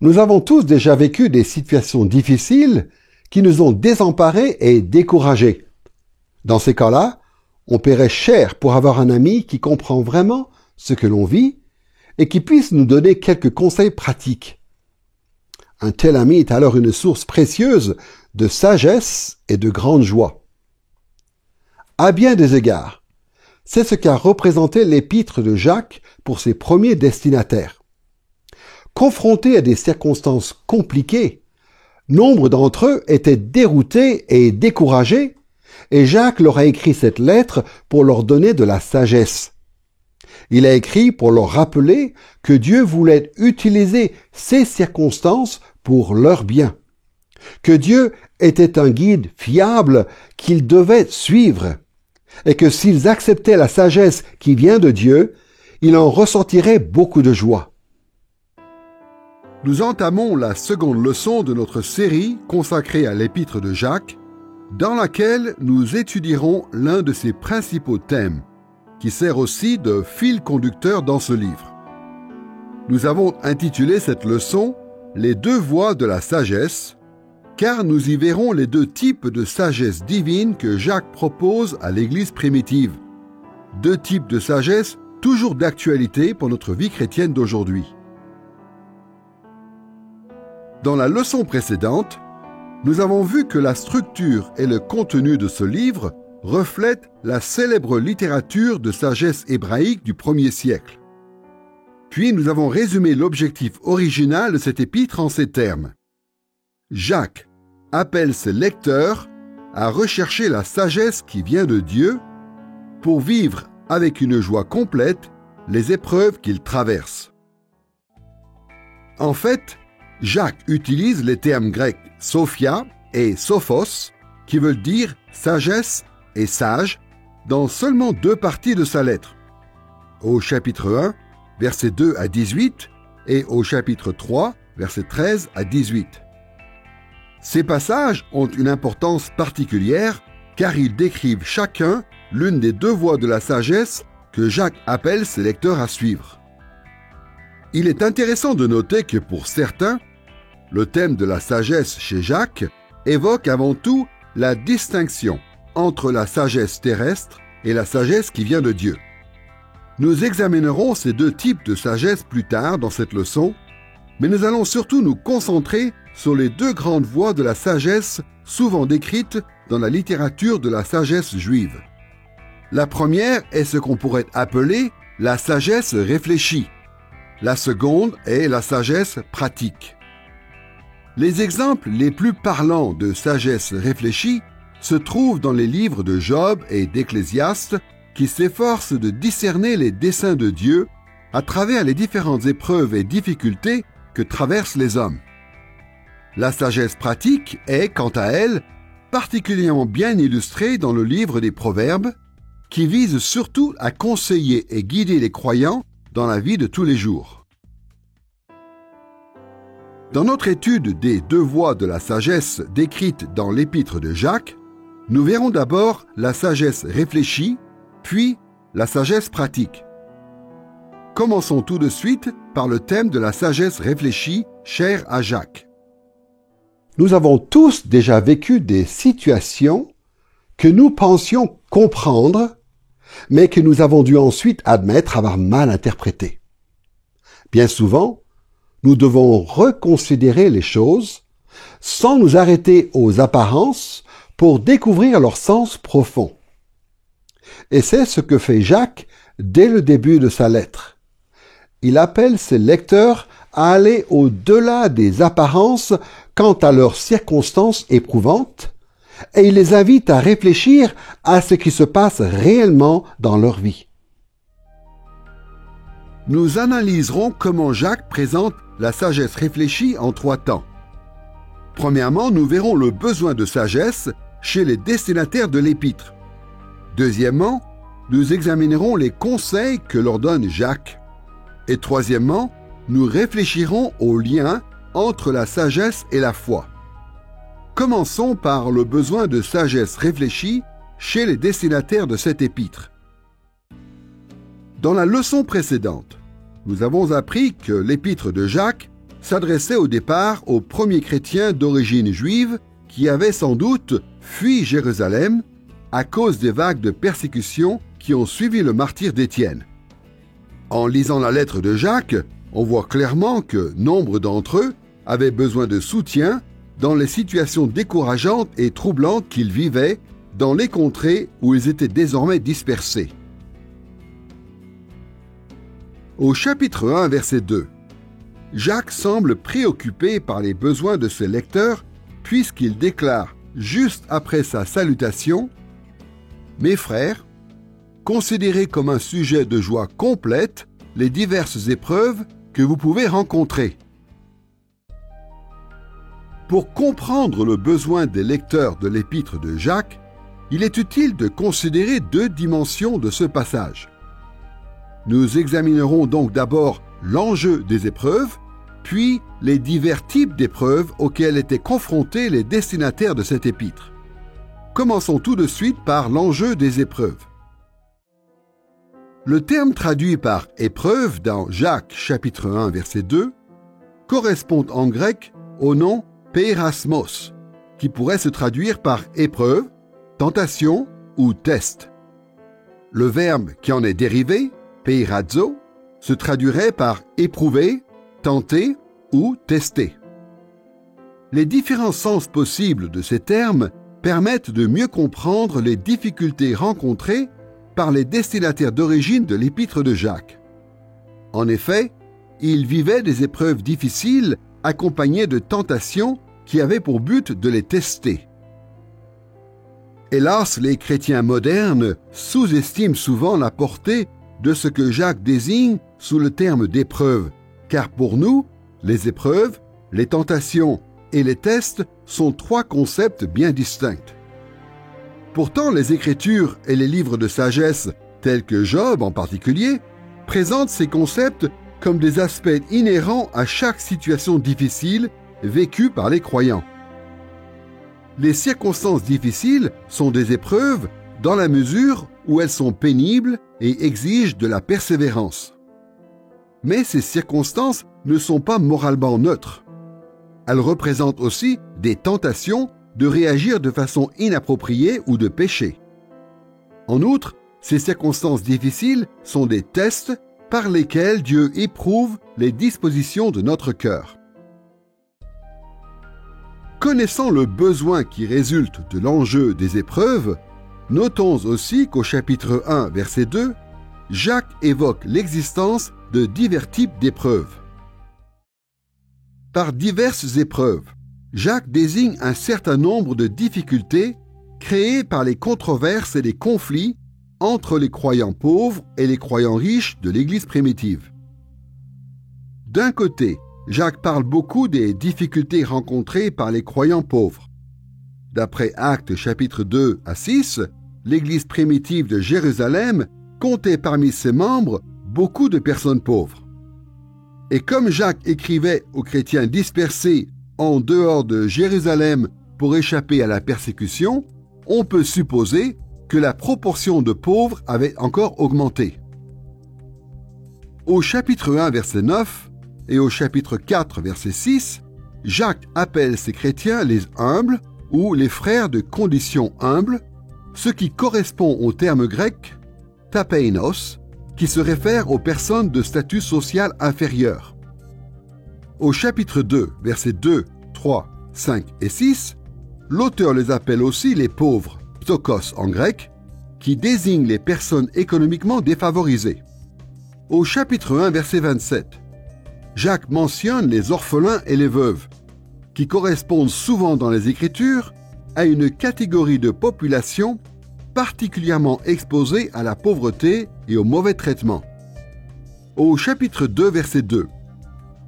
Nous avons tous déjà vécu des situations difficiles qui nous ont désemparés et découragés. Dans ces cas-là, on paierait cher pour avoir un ami qui comprend vraiment ce que l'on vit et qui puisse nous donner quelques conseils pratiques. Un tel ami est alors une source précieuse de sagesse et de grande joie. À bien des égards, c'est ce qu'a représenté l'épître de Jacques pour ses premiers destinataires. Confrontés à des circonstances compliquées, nombre d'entre eux étaient déroutés et découragés, et Jacques leur a écrit cette lettre pour leur donner de la sagesse. Il a écrit pour leur rappeler que Dieu voulait utiliser ces circonstances pour leur bien, que Dieu était un guide fiable qu'ils devaient suivre, et que s'ils acceptaient la sagesse qui vient de Dieu, ils en ressentiraient beaucoup de joie. Nous entamons la seconde leçon de notre série consacrée à l'épître de Jacques, dans laquelle nous étudierons l'un de ses principaux thèmes, qui sert aussi de fil conducteur dans ce livre. Nous avons intitulé cette leçon « Les deux voies de la sagesse », car nous y verrons les deux types de sagesse divine que Jacques propose à l'Église primitive. Deux types de sagesse toujours d'actualité pour notre vie chrétienne d'aujourd'hui. Dans la leçon précédente, nous avons vu que la structure et le contenu de ce livre reflètent la célèbre littérature de sagesse hébraïque du 1er siècle. Puis nous avons résumé l'objectif original de cet épître en ces termes. Jacques appelle ses lecteurs à rechercher la sagesse qui vient de Dieu pour vivre avec une joie complète les épreuves qu'ils traversent. En fait, Jacques utilise les termes grecs sophia et sophos, qui veulent dire sagesse et sage, dans seulement deux parties de sa lettre. Au chapitre 1, versets 2 à 18, et au chapitre 3, versets 13 à 18. Ces passages ont une importance particulière car ils décrivent chacun l'une des deux voies de la sagesse que Jacques appelle ses lecteurs à suivre. Il est intéressant de noter que pour certains, le thème de la sagesse chez Jacques évoque avant tout la distinction entre la sagesse terrestre et la sagesse qui vient de Dieu. Nous examinerons ces deux types de sagesse plus tard dans cette leçon, mais nous allons surtout nous concentrer sur les deux grandes voies de la sagesse souvent décrites dans la littérature de la sagesse juive. La première est ce qu'on pourrait appeler la sagesse réfléchie. La seconde est la sagesse pratique. Les exemples les plus parlants de sagesse réfléchie se trouvent dans les livres de Job et d'Ecclésiaste qui s'efforcent de discerner les desseins de Dieu à travers les différentes épreuves et difficultés que traversent les hommes. La sagesse pratique est, quant à elle, particulièrement bien illustrée dans le livre des Proverbes, qui vise surtout à conseiller et guider les croyants dans la vie de tous les jours. Dans notre étude des deux voies de la sagesse décrites dans l'épître de Jacques, nous verrons d'abord la sagesse réfléchie, puis la sagesse pratique. Commençons tout de suite par le thème de la sagesse réfléchie, chère à Jacques. Nous avons tous déjà vécu des situations que nous pensions comprendre, mais que nous avons dû ensuite admettre avoir mal interprétées. Bien souvent, nous devons reconsidérer les choses sans nous arrêter aux apparences pour découvrir leur sens profond. Et c'est ce que fait Jacques dès le début de sa lettre. Il appelle ses lecteurs à aller au-delà des apparences quant à leurs circonstances éprouvantes, et il les invite à réfléchir à ce qui se passe réellement dans leur vie. Nous analyserons comment Jacques présente la sagesse réfléchie en trois temps. Premièrement, nous verrons le besoin de sagesse chez les destinataires de l'épître. Deuxièmement, nous examinerons les conseils que leur donne Jacques. Et troisièmement, nous réfléchirons au lien entre la sagesse et la foi. Commençons par le besoin de sagesse réfléchie chez les destinataires de cette épître. Dans la leçon précédente, nous avons appris que l'épître de Jacques s'adressait au départ aux premiers chrétiens d'origine juive qui avaient sans doute fui Jérusalem à cause des vagues de persécution qui ont suivi le martyre d'Étienne. En lisant la lettre de Jacques, on voit clairement que nombre d'entre eux avaient besoin de soutien dans les situations décourageantes et troublantes qu'ils vivaient dans les contrées où ils étaient désormais dispersés. Au chapitre 1, verset 2, Jacques semble préoccupé par les besoins de ses lecteurs puisqu'il déclare juste après sa salutation « Mes frères, considérez comme un sujet de joie complète les diverses épreuves que vous pouvez rencontrer. » Pour comprendre le besoin des lecteurs de l'épître de Jacques, il est utile de considérer deux dimensions de ce passage. Nous examinerons donc d'abord l'enjeu des épreuves, puis les divers types d'épreuves auxquelles étaient confrontés les destinataires de cette épître. Commençons tout de suite par l'enjeu des épreuves. Le terme traduit par « épreuve » dans Jacques chapitre 1 verset 2 correspond en grec au nom « peirasmos » qui pourrait se traduire par « épreuve »,« tentation » ou « test ». Le verbe qui en est dérivé, peirazo, se traduirait par « éprouver »,« tenter » ou « tester ». Les différents sens possibles de ces termes permettent de mieux comprendre les difficultés rencontrées par les destinataires d'origine de l'épître de Jacques. En effet, ils vivaient des épreuves difficiles accompagnées de tentations qui avaient pour but de les tester. Hélas, les chrétiens modernes sous-estiment souvent la portée de ce que Jacques désigne sous le terme d'épreuve, car pour nous, les épreuves, les tentations et les tests sont trois concepts bien distincts. Pourtant, les Écritures et les livres de sagesse, tels que Job en particulier, présentent ces concepts comme des aspects inhérents à chaque situation difficile vécue par les croyants. Les circonstances difficiles sont des épreuves dans la mesure où elles sont pénibles et exigent de la persévérance. Mais ces circonstances ne sont pas moralement neutres. Elles représentent aussi des tentations de réagir de façon inappropriée ou de pécher. En outre, ces circonstances difficiles sont des tests par lesquels Dieu éprouve les dispositions de notre cœur. Connaissant le besoin qui résulte de l'enjeu des épreuves, notons aussi qu'au chapitre 1, verset 2, Jacques évoque l'existence de divers types d'épreuves. Par diverses épreuves, Jacques désigne un certain nombre de difficultés créées par les controverses et les conflits entre les croyants pauvres et les croyants riches de l'Église primitive. D'un côté, Jacques parle beaucoup des difficultés rencontrées par les croyants pauvres. D'après Actes chapitre 2 à 6, l'Église primitive de Jérusalem comptait parmi ses membres beaucoup de personnes pauvres. Et comme Jacques écrivait aux chrétiens dispersés en dehors de Jérusalem pour échapper à la persécution, on peut supposer que la proportion de pauvres avait encore augmenté. Au chapitre 1, verset 9 et au chapitre 4, verset 6, Jacques appelle ces chrétiens les humbles ou les frères de condition humble, ce qui correspond au terme grec tapeinos, qui se réfère aux personnes de statut social inférieur. Au chapitre 2, versets 2, 3, 5 et 6, l'auteur les appelle aussi les pauvres, ptokos en grec, qui désignent les personnes économiquement défavorisées. Au chapitre 1, verset 27, Jacques mentionne les orphelins et les veuves, qui correspondent souvent dans les Écritures à une catégorie de population particulièrement exposée à la pauvreté et au mauvais traitement. Au chapitre 2, verset 2,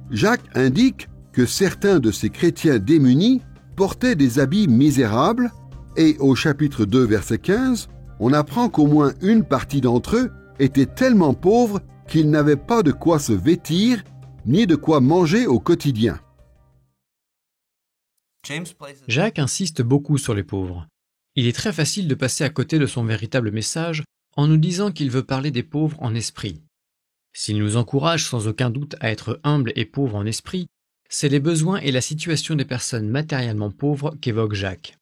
Jacques indique que certains de ces chrétiens démunis portaient des habits misérables et au chapitre 2, verset 15, on apprend qu'au moins une partie d'entre eux étaient tellement pauvres qu'ils n'avaient pas de quoi se vêtir ni de quoi manger au quotidien. Jacques insiste beaucoup sur les pauvres. Il est très facile de passer à côté de son véritable message en nous disant qu'il veut parler des pauvres en esprit. S'il nous encourage sans aucun doute à être humbles et pauvres en esprit, c'est les besoins et la situation des personnes matériellement pauvres qu'évoque Jacques.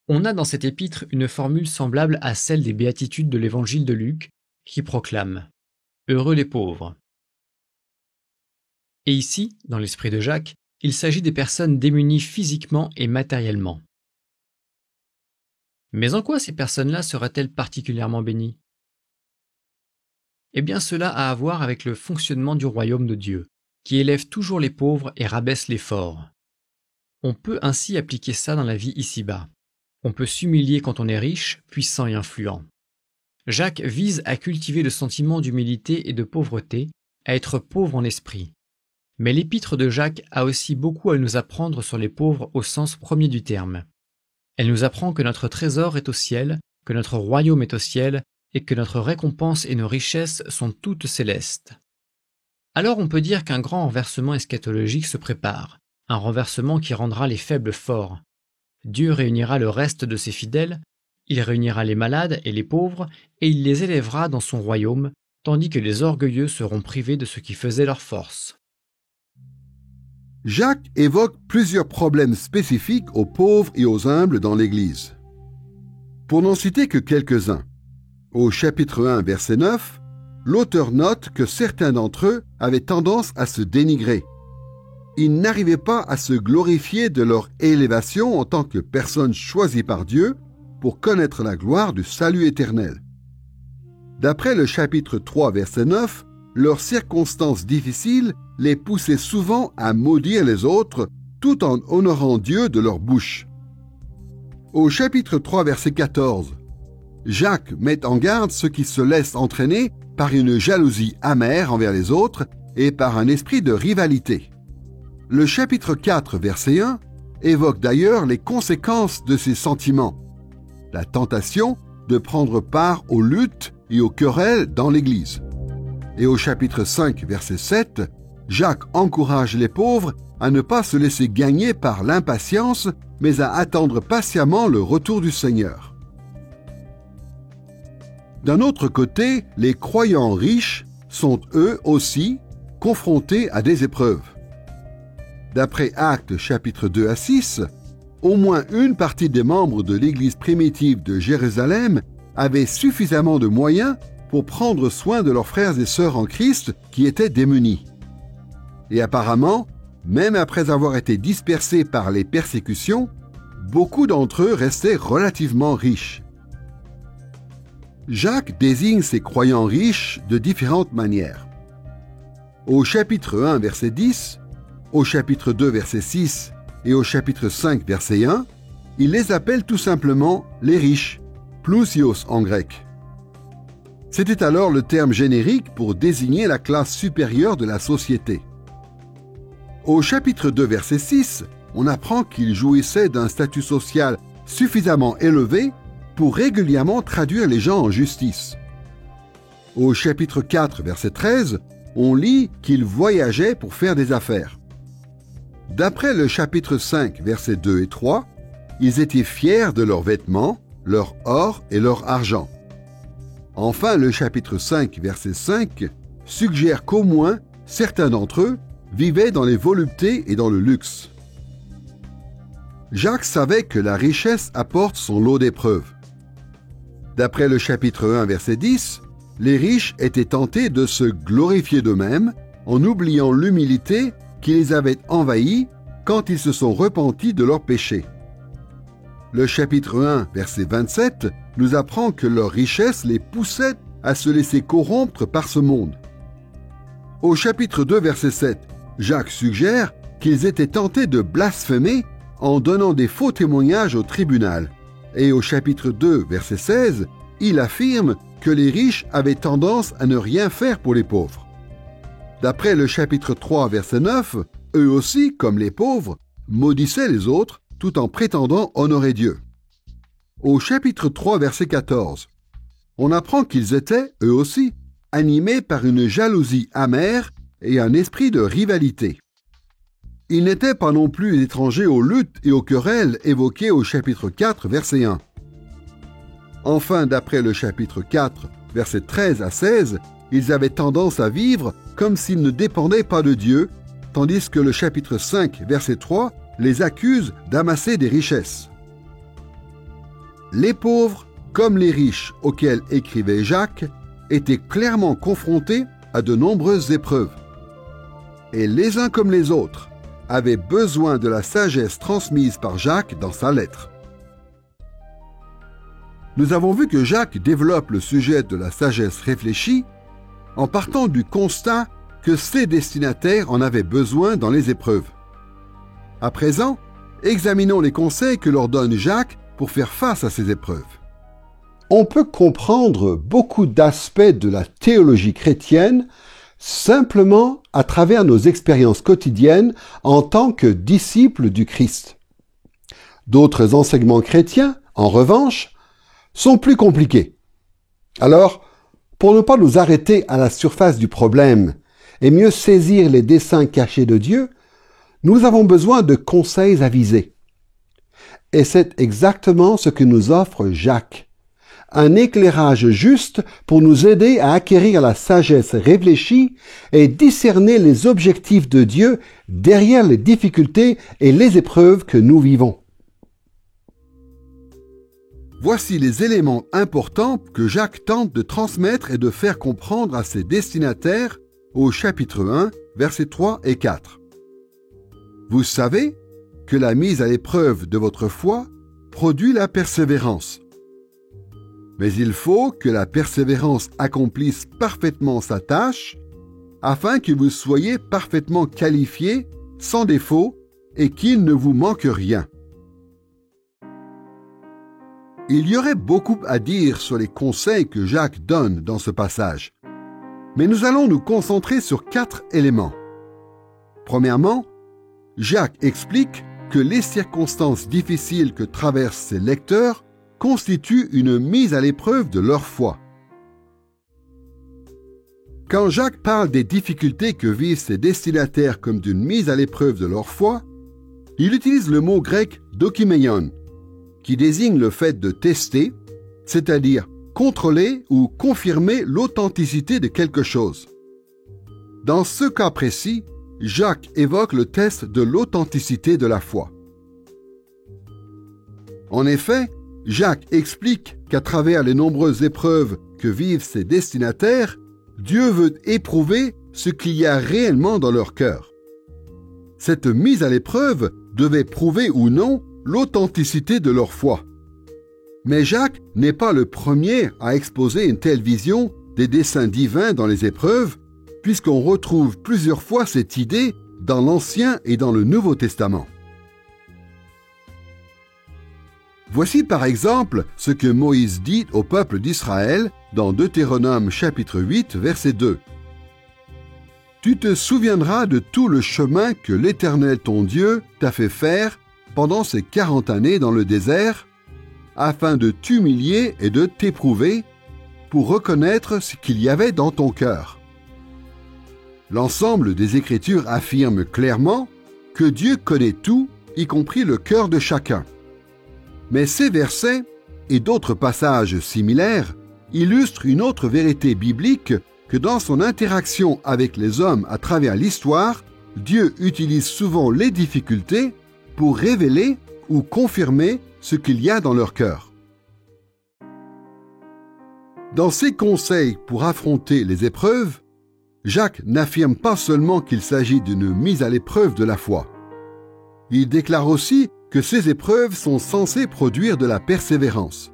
On a dans cet épître une formule semblable à celle des béatitudes de l'évangile de Luc, qui proclame « Heureux les pauvres ». Et ici, dans l'esprit de Jacques, il s'agit des personnes démunies physiquement et matériellement. Mais en quoi ces personnes-là seraient-elles particulièrement bénies? Eh bien, cela a à voir avec le fonctionnement du royaume de Dieu, qui élève toujours les pauvres et rabaisse les forts. On peut ainsi appliquer ça dans la vie ici-bas. On peut s'humilier quand on est riche, puissant et influent. Jacques vise à cultiver le sentiment d'humilité et de pauvreté, à être pauvre en esprit. Mais l'épître de Jacques a aussi beaucoup à nous apprendre sur les pauvres au sens premier du terme. Elle nous apprend que notre trésor est au ciel, que notre royaume est au ciel, et que notre récompense et nos richesses sont toutes célestes. Alors on peut dire qu'un grand renversement eschatologique se prépare, un renversement qui rendra les faibles forts. Dieu réunira le reste de ses fidèles, il réunira les malades et les pauvres, et il les élèvera dans son royaume, tandis que les orgueilleux seront privés de ce qui faisait leur force. Jacques évoque plusieurs problèmes spécifiques aux pauvres et aux humbles dans l'Église. Pour n'en citer que quelques-uns, au chapitre 1, verset 9, l'auteur note que certains d'entre eux avaient tendance à se dénigrer. Ils n'arrivaient pas à se glorifier de leur élévation en tant que personnes choisies par Dieu pour connaître la gloire du salut éternel. D'après le chapitre 3, verset 9, leurs circonstances difficiles les poussaient souvent à maudire les autres tout en honorant Dieu de leur bouche. Au chapitre 3, verset 14, Jacques met en garde ceux qui se laissent entraîner par une jalousie amère envers les autres et par un esprit de rivalité. Le chapitre 4, verset 1, évoque d'ailleurs les conséquences de ces sentiments. La tentation de prendre part aux luttes et aux querelles dans l'Église. Et au chapitre 5, verset 7, Jacques encourage les pauvres à ne pas se laisser gagner par l'impatience, mais à attendre patiemment le retour du Seigneur. D'un autre côté, les croyants riches sont eux aussi confrontés à des épreuves. D'après Actes chapitre 2 à 6, au moins une partie des membres de l'Église primitive de Jérusalem avait suffisamment de moyens pour prendre soin de leurs frères et sœurs en Christ qui étaient démunis. Et apparemment, même après avoir été dispersés par les persécutions, beaucoup d'entre eux restaient relativement riches. Jacques désigne ces croyants riches de différentes manières. Au chapitre 1, verset 10, au chapitre 2, verset 6 et au chapitre 5, verset 1, il les appelle tout simplement les riches, plousios en grec. C'était alors le terme générique pour désigner la classe supérieure de la société. Au chapitre 2, verset 6, on apprend qu'ils jouissaient d'un statut social suffisamment élevé pour régulièrement traduire les gens en justice. Au chapitre 4, verset 13, on lit qu'ils voyageaient pour faire des affaires. D'après le chapitre 5, versets 2 et 3, ils étaient fiers de leurs vêtements, leur or et leur argent. Enfin, le chapitre 5, verset 5, suggère qu'au moins certains d'entre eux vivaient dans les voluptés et dans le luxe. Jacques savait que la richesse apporte son lot d'épreuves. D'après le chapitre 1, verset 10, les riches étaient tentés de se glorifier d'eux-mêmes en oubliant l'humilité qui les avait envahis quand ils se sont repentis de leurs péchés. Le chapitre 1, verset 27, nous apprend que leur richesse les poussait à se laisser corrompre par ce monde. Au chapitre 2, verset 7, Jacques suggère qu'ils étaient tentés de blasphémer en donnant des faux témoignages au tribunal. Et au chapitre 2, verset 16, il affirme que les riches avaient tendance à ne rien faire pour les pauvres. D'après le chapitre 3, verset 9, eux aussi, comme les pauvres, maudissaient les autres tout en prétendant honorer Dieu. Au chapitre 3, verset 14, on apprend qu'ils étaient, eux aussi, animés par une jalousie amère et un esprit de rivalité. Ils n'étaient pas non plus étrangers aux luttes et aux querelles évoquées au chapitre 4, verset 1. Enfin, d'après le chapitre 4, versets 13 à 16, ils avaient tendance à vivre comme s'ils ne dépendaient pas de Dieu tandis que le chapitre 5, verset 3, les accuse d'amasser des richesses. Les pauvres, comme les riches auxquels écrivait Jacques, étaient clairement confrontés à de nombreuses épreuves. Et les uns comme les autres avaient besoin de la sagesse transmise par Jacques dans sa lettre. Nous avons vu que Jacques développe le sujet de la sagesse réfléchie en partant du constat que ses destinataires en avaient besoin dans les épreuves. À présent, examinons les conseils que leur donne Jacques pour faire face à ces épreuves. On peut comprendre beaucoup d'aspects de la théologie chrétienne simplement à travers nos expériences quotidiennes en tant que disciples du Christ. D'autres enseignements chrétiens, en revanche, sont plus compliqués. Alors, pour ne pas nous arrêter à la surface du problème et mieux saisir les desseins cachés de Dieu, nous avons besoin de conseils avisés. Et c'est exactement ce que nous offre Jacques. Un éclairage juste pour nous aider à acquérir la sagesse réfléchie et discerner les objectifs de Dieu derrière les difficultés et les épreuves que nous vivons. Voici les éléments importants que Jacques tente de transmettre et de faire comprendre à ses destinataires au chapitre 1, versets 3 et 4. Vous savez que la mise à l'épreuve de votre foi produit la persévérance. Mais il faut que la persévérance accomplisse parfaitement sa tâche, afin que vous soyez parfaitement qualifiés, sans défaut, et qu'il ne vous manque rien. Il y aurait beaucoup à dire sur les conseils que Jacques donne dans ce passage, mais nous allons nous concentrer sur 4 éléments. Premièrement, Jacques explique que les circonstances difficiles que traversent ses lecteurs constituent une mise à l'épreuve de leur foi. Quand Jacques parle des difficultés que vivent ses destinataires comme d'une mise à l'épreuve de leur foi, il utilise le mot grec « dokimeion », qui désigne le fait de tester, c'est-à-dire contrôler ou confirmer l'authenticité de quelque chose. Dans ce cas précis, Jacques évoque le test de l'authenticité de la foi. En effet, Jacques explique qu'à travers les nombreuses épreuves que vivent ses destinataires, Dieu veut éprouver ce qu'il y a réellement dans leur cœur. Cette mise à l'épreuve devait prouver ou non l'authenticité de leur foi. Mais Jacques n'est pas le premier à exposer une telle vision des desseins divins dans les épreuves, puisqu'on retrouve plusieurs fois cette idée dans l'Ancien et dans le Nouveau Testament. Voici par exemple ce que Moïse dit au peuple d'Israël dans Deutéronome chapitre 8, verset 2. « Tu te souviendras de tout le chemin que l'Éternel ton Dieu t'a fait faire pendant ces 40 années dans le désert, afin de t'humilier et de t'éprouver, pour reconnaître ce qu'il y avait dans ton cœur. » L'ensemble des Écritures affirme clairement que Dieu connaît tout, y compris le cœur de chacun. Mais ces versets, et d'autres passages similaires, illustrent une autre vérité biblique que dans son interaction avec les hommes à travers l'histoire, Dieu utilise souvent les difficultés pour révéler ou confirmer ce qu'il y a dans leur cœur. Dans ses conseils pour affronter les épreuves, Jacques n'affirme pas seulement qu'il s'agit d'une mise à l'épreuve de la foi. Il déclare aussi que ces épreuves sont censées produire de la persévérance.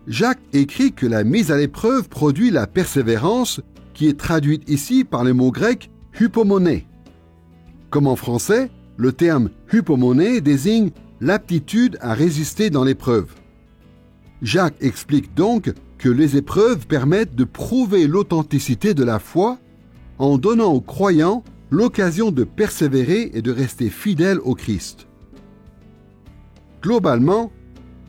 Jacques écrit que la mise à l'épreuve produit la persévérance, qui est traduite ici par le mot grec « hypomoné ». Comme en français, le terme « hypomoné » désigne l'aptitude à résister dans l'épreuve. Jacques explique donc que les épreuves permettent de prouver l'authenticité de la foi en donnant aux croyants l'occasion de persévérer et de rester fidèles au Christ. Globalement,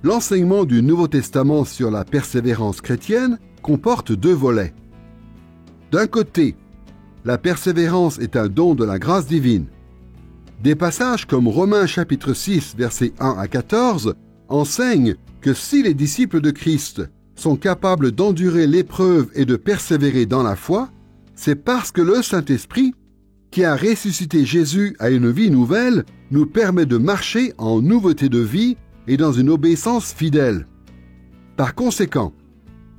l'enseignement du Nouveau Testament sur la persévérance chrétienne comporte 2 volets. D'un côté, la persévérance est un don de la grâce divine. Des passages comme Romains chapitre 6, versets 1 à 14 enseignent que si les disciples de Christ sont capables d'endurer l'épreuve et de persévérer dans la foi, C'est parce que le Saint-Esprit, qui a ressuscité Jésus à une vie nouvelle, nous permet de marcher en nouveauté de vie et dans une obéissance fidèle. Par conséquent,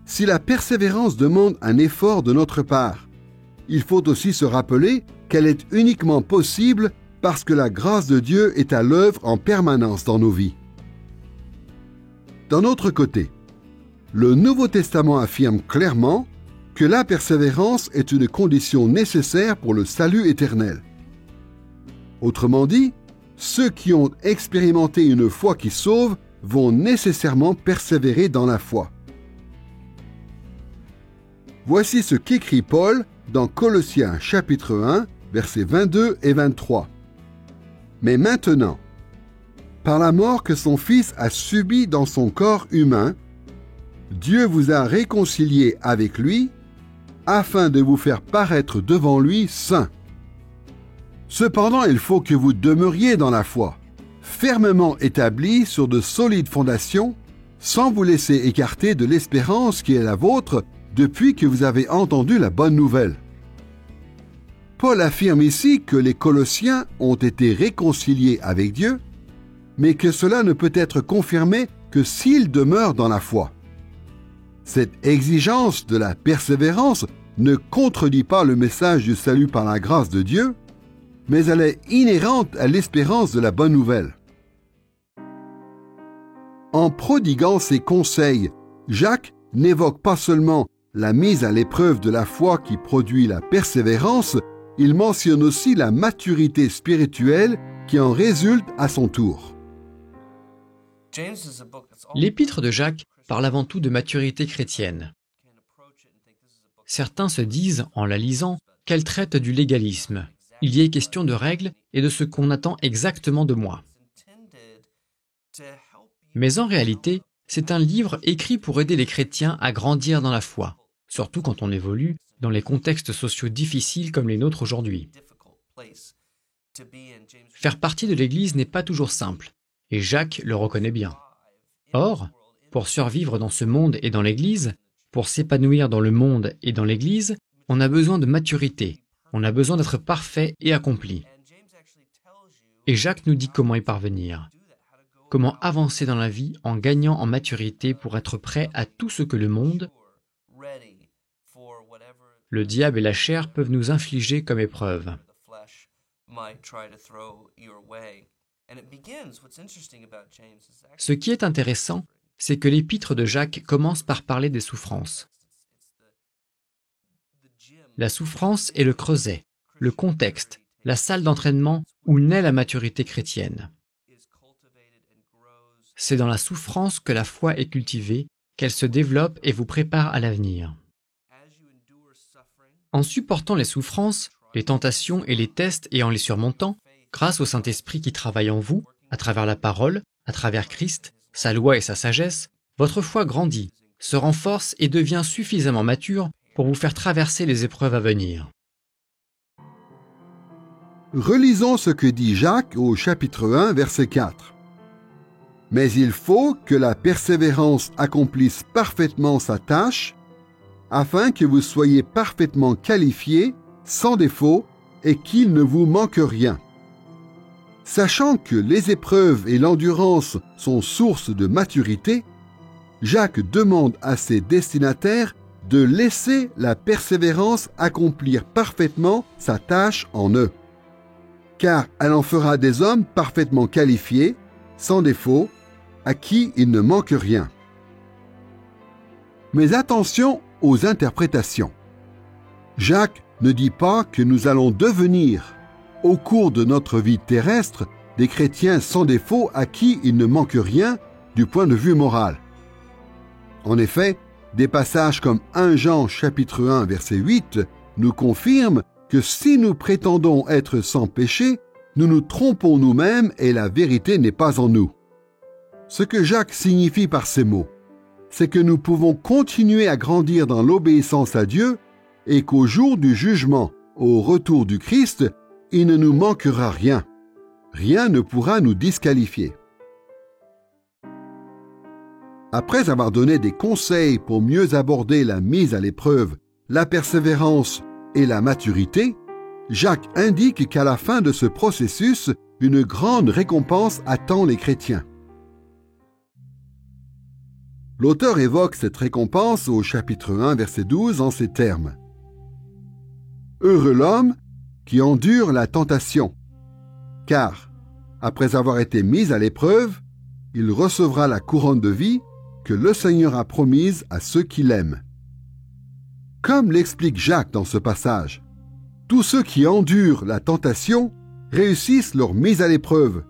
si la persévérance demande un effort de notre part, il faut aussi se rappeler qu'elle est uniquement possible parce que la grâce de Dieu est à l'œuvre en permanence dans nos vies. D'un autre côté, le Nouveau Testament affirme clairement que la persévérance est une condition nécessaire pour le salut éternel. Autrement dit, ceux qui ont expérimenté une foi qui sauve vont nécessairement persévérer dans la foi. Voici ce qu'écrit Paul dans Colossiens chapitre 1, versets 22 et 23. Mais maintenant, par la mort que son Fils a subie dans son corps humain, Dieu vous a réconciliés avec lui, afin de vous faire paraître devant lui saints. Cependant, il faut que vous demeuriez dans la foi, fermement établis sur de solides fondations, sans vous laisser écarter de l'espérance qui est la vôtre depuis que vous avez entendu la bonne nouvelle. Paul affirme ici que les Colossiens ont été réconciliés avec Dieu, mais que cela ne peut être confirmé que s'ils demeurent dans la foi. Cette exigence de la persévérance ne contredit pas le message du salut par la grâce de Dieu, mais elle est inhérente à l'espérance de la bonne nouvelle. En prodiguant ses conseils, Jacques n'évoque pas seulement la mise à l'épreuve de la foi qui produit la persévérance, il mentionne aussi la maturité spirituelle qui en résulte à son tour. L'épître de Jacques parle avant tout de maturité chrétienne. Certains se disent, en la lisant, qu'elle traite du légalisme. Il y est question de règles et de ce qu'on attend exactement de moi. Mais en réalité, c'est un livre écrit pour aider les chrétiens à grandir dans la foi, surtout quand on évolue dans les contextes sociaux difficiles comme les nôtres aujourd'hui. Faire partie de l'Église n'est pas toujours simple, et Jacques le reconnaît bien. Or, pour survivre dans ce monde et dans l'Église, pour s'épanouir dans le monde et dans l'Église, on a besoin de maturité, on a besoin d'être parfait et accompli. Et Jacques nous dit comment y parvenir. Comment avancer dans la vie en gagnant en maturité pour être prêt à tout ce que le monde, le diable et la chair peuvent nous infliger comme épreuve. Ce qui est intéressant, c'est que l'épître de Jacques commence par parler des souffrances. La souffrance est le creuset, le contexte, la salle d'entraînement où naît la maturité chrétienne. C'est dans la souffrance que la foi est cultivée, qu'elle se développe et vous prépare à l'avenir. En supportant les souffrances, les tentations et les tests et en les surmontant, grâce au Saint-Esprit qui travaille en vous, à travers la parole, à travers Christ, sa loi et sa sagesse, votre foi grandit, se renforce et devient suffisamment mature pour vous faire traverser les épreuves à venir. Relisons ce que dit Jacques au chapitre 1, verset 4. « Mais il faut que la persévérance accomplisse parfaitement sa tâche, afin que vous soyez parfaitement qualifiés, sans défaut, et qu'il ne vous manque rien. » Sachant que les épreuves et l'endurance sont source de maturité, Jacques demande à ses destinataires de laisser la persévérance accomplir parfaitement sa tâche en eux. Car elle en fera des hommes parfaitement qualifiés, sans défaut, à qui il ne manque rien. Mais attention aux interprétations. Jacques ne dit pas que nous allons devenir, au cours de notre vie terrestre, des chrétiens sans défaut à qui il ne manque rien du point de vue moral. En effet, des passages comme 1 Jean chapitre 1 verset 8 nous confirment que si nous prétendons être sans péché, nous nous trompons nous-mêmes et la vérité n'est pas en nous. Ce que Jacques signifie par ces mots, c'est que nous pouvons continuer à grandir dans l'obéissance à Dieu et qu'au jour du jugement, au retour du Christ, il ne nous manquera rien. Rien ne pourra nous disqualifier. Après avoir donné des conseils pour mieux aborder la mise à l'épreuve, la persévérance et la maturité, Jacques indique qu'à la fin de ce processus, une grande récompense attend les chrétiens. L'auteur évoque cette récompense au chapitre 1, verset 12, en ces termes. « Heureux l'homme qui endure la tentation, car, après avoir été mis à l'épreuve, il recevra la couronne de vie que le Seigneur a promise à ceux qui l'aiment. » Comme l'explique Jacques dans ce passage, tous ceux qui endurent la tentation réussissent leur mise à l'épreuve,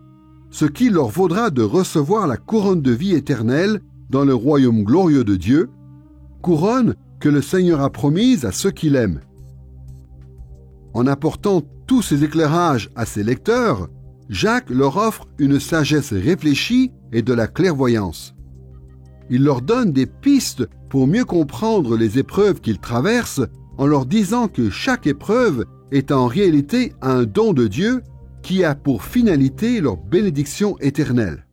ce qui leur vaudra de recevoir la couronne de vie éternelle dans le royaume glorieux de Dieu, couronne que le Seigneur a promise à ceux qui l'aiment. En apportant tous ces éclairages à ses lecteurs, Jacques leur offre une sagesse réfléchie et de la clairvoyance. Il leur donne des pistes pour mieux comprendre les épreuves qu'ils traversent en leur disant que chaque épreuve est en réalité un don de Dieu qui a pour finalité leur bénédiction éternelle.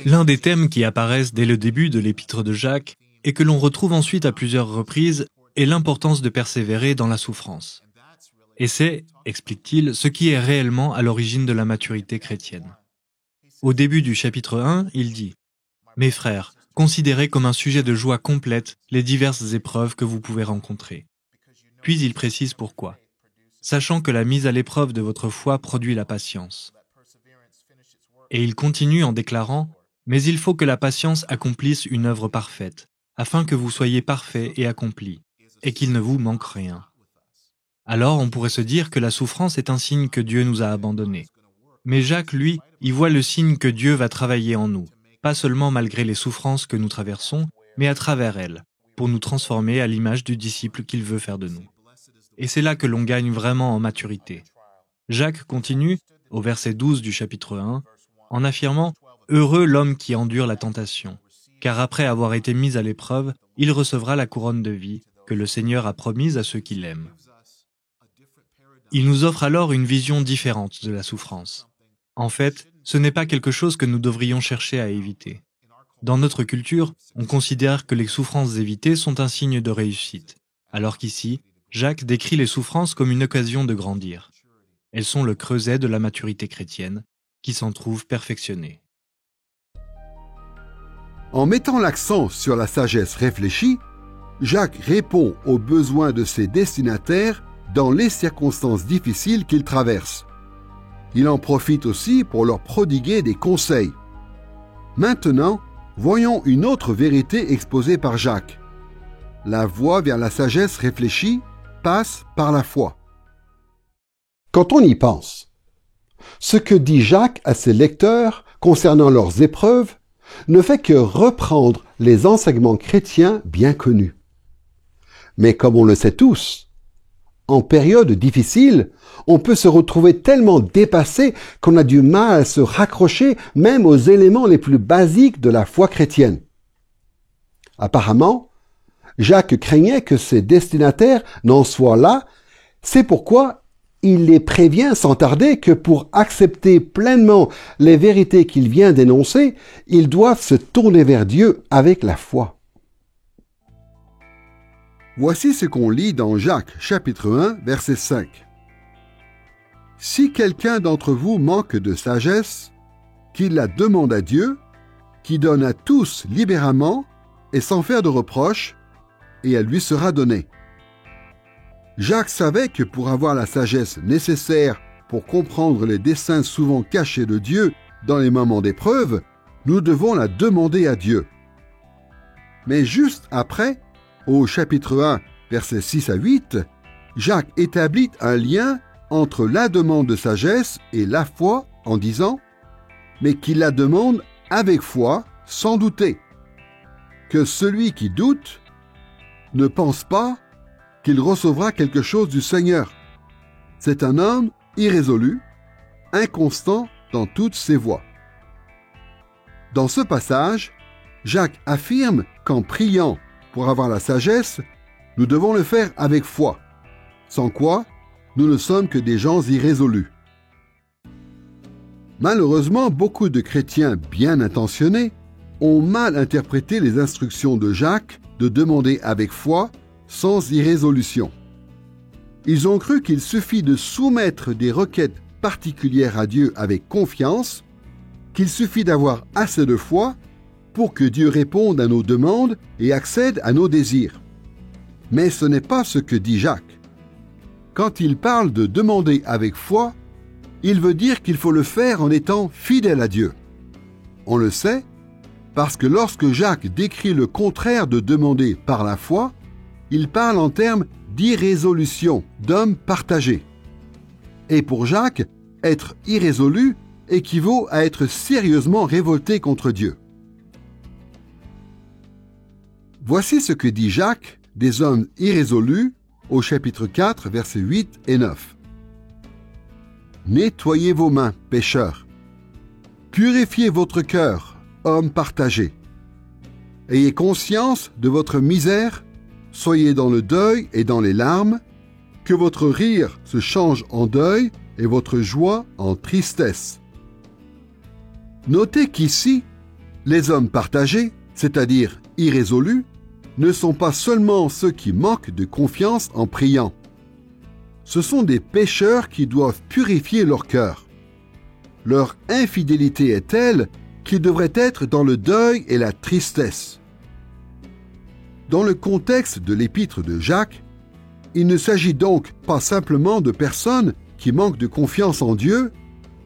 L'un des thèmes qui apparaissent dès le début de l'épître de Jacques et que l'on retrouve ensuite à plusieurs reprises est l'importance de persévérer dans la souffrance. Et c'est, explique-t-il, ce qui est réellement à l'origine de la maturité chrétienne. Au début du chapitre 1, il dit « Mes frères, considérez comme un sujet de joie complète les diverses épreuves que vous pouvez rencontrer. » Puis il précise pourquoi. « Sachant que la mise à l'épreuve de votre foi produit la patience. » Et il continue en déclarant « Mais il faut que la patience accomplisse une œuvre parfaite, afin que vous soyez parfaits et accomplis, et qu'il ne vous manque rien. » Alors on pourrait se dire que la souffrance est un signe que Dieu nous a abandonnés. Mais Jacques, lui, y voit le signe que Dieu va travailler en nous, pas seulement malgré les souffrances que nous traversons, mais à travers elles, pour nous transformer à l'image du disciple qu'il veut faire de nous. Et c'est là que l'on gagne vraiment en maturité. Jacques continue, au verset 12 du chapitre 1, en affirmant « Heureux l'homme qui endure la tentation, car après avoir été mis à l'épreuve, il recevra la couronne de vie que le Seigneur a promise à ceux qui l'aiment. » Il nous offre alors une vision différente de la souffrance. En fait, ce n'est pas quelque chose que nous devrions chercher à éviter. Dans notre culture, on considère que les souffrances évitées sont un signe de réussite, alors qu'ici, Jacques décrit les souffrances comme une occasion de grandir. Elles sont le creuset de la maturité chrétienne, qui s'en trouve perfectionnée. En mettant l'accent sur la sagesse réfléchie, Jacques répond aux besoins de ses destinataires dans les circonstances difficiles qu'ils traversent. Il en profite aussi pour leur prodiguer des conseils. Maintenant, voyons une autre vérité exposée par Jacques. La voie vers la sagesse réfléchie passe par la foi. Quand on y pense, ce que dit Jacques à ses lecteurs concernant leurs épreuves ne fait que reprendre les enseignements chrétiens bien connus. Mais comme on le sait tous, en période difficile, on peut se retrouver tellement dépassé qu'on a du mal à se raccrocher même aux éléments les plus basiques de la foi chrétienne. Apparemment, Jacques craignait que ses destinataires n'en soient là, c'est pourquoi il les prévient sans tarder que pour accepter pleinement les vérités qu'il vient d'énoncer, ils doivent se tourner vers Dieu avec la foi. Voici ce qu'on lit dans Jacques, chapitre 1, verset 5. « Si quelqu'un d'entre vous manque de sagesse, qu'il la demande à Dieu, qui donne à tous libéralement et sans faire de reproche, et elle lui sera donnée. » Jacques savait que pour avoir la sagesse nécessaire pour comprendre les desseins souvent cachés de Dieu dans les moments d'épreuve, nous devons la demander à Dieu. Mais juste après, au chapitre 1, versets 6 à 8, Jacques établit un lien entre la demande de sagesse et la foi en disant « mais qu'il la demande avec foi, sans douter. Que celui qui doute ne pense pas qu'il recevra quelque chose du Seigneur. C'est un homme irrésolu, inconstant dans toutes ses voies. » Dans ce passage, Jacques affirme qu'en priant pour avoir la sagesse, nous devons le faire avec foi, sans quoi nous ne sommes que des gens irrésolus. Malheureusement, beaucoup de chrétiens bien intentionnés ont mal interprété les instructions de Jacques de demander avec foi, sans irrésolution. Ils ont cru qu'il suffit de soumettre des requêtes particulières à Dieu avec confiance, qu'il suffit d'avoir assez de foi pour que Dieu réponde à nos demandes et accède à nos désirs. Mais ce n'est pas ce que dit Jacques. Quand il parle de demander avec foi, il veut dire qu'il faut le faire en étant fidèle à Dieu. On le sait parce que lorsque Jacques décrit le contraire de demander par la foi, il parle en termes d'irrésolution, d'homme partagé. Et pour Jacques, être irrésolu équivaut à être sérieusement révolté contre Dieu. Voici ce que dit Jacques des hommes irrésolus au chapitre 4, versets 8 et 9. « Nettoyez vos mains, pécheurs. Purifiez votre cœur, hommes partagés. Ayez conscience de votre misère, soyez dans le deuil et dans les larmes, que votre rire se change en deuil et votre joie en tristesse. » Notez qu'ici, les hommes partagés, c'est-à-dire irrésolus, ne sont pas seulement ceux qui manquent de confiance en priant. Ce sont des pécheurs qui doivent purifier leur cœur. Leur infidélité est telle qu'ils devraient être dans le deuil et la tristesse. Dans le contexte de l'épître de Jacques, il ne s'agit donc pas simplement de personnes qui manquent de confiance en Dieu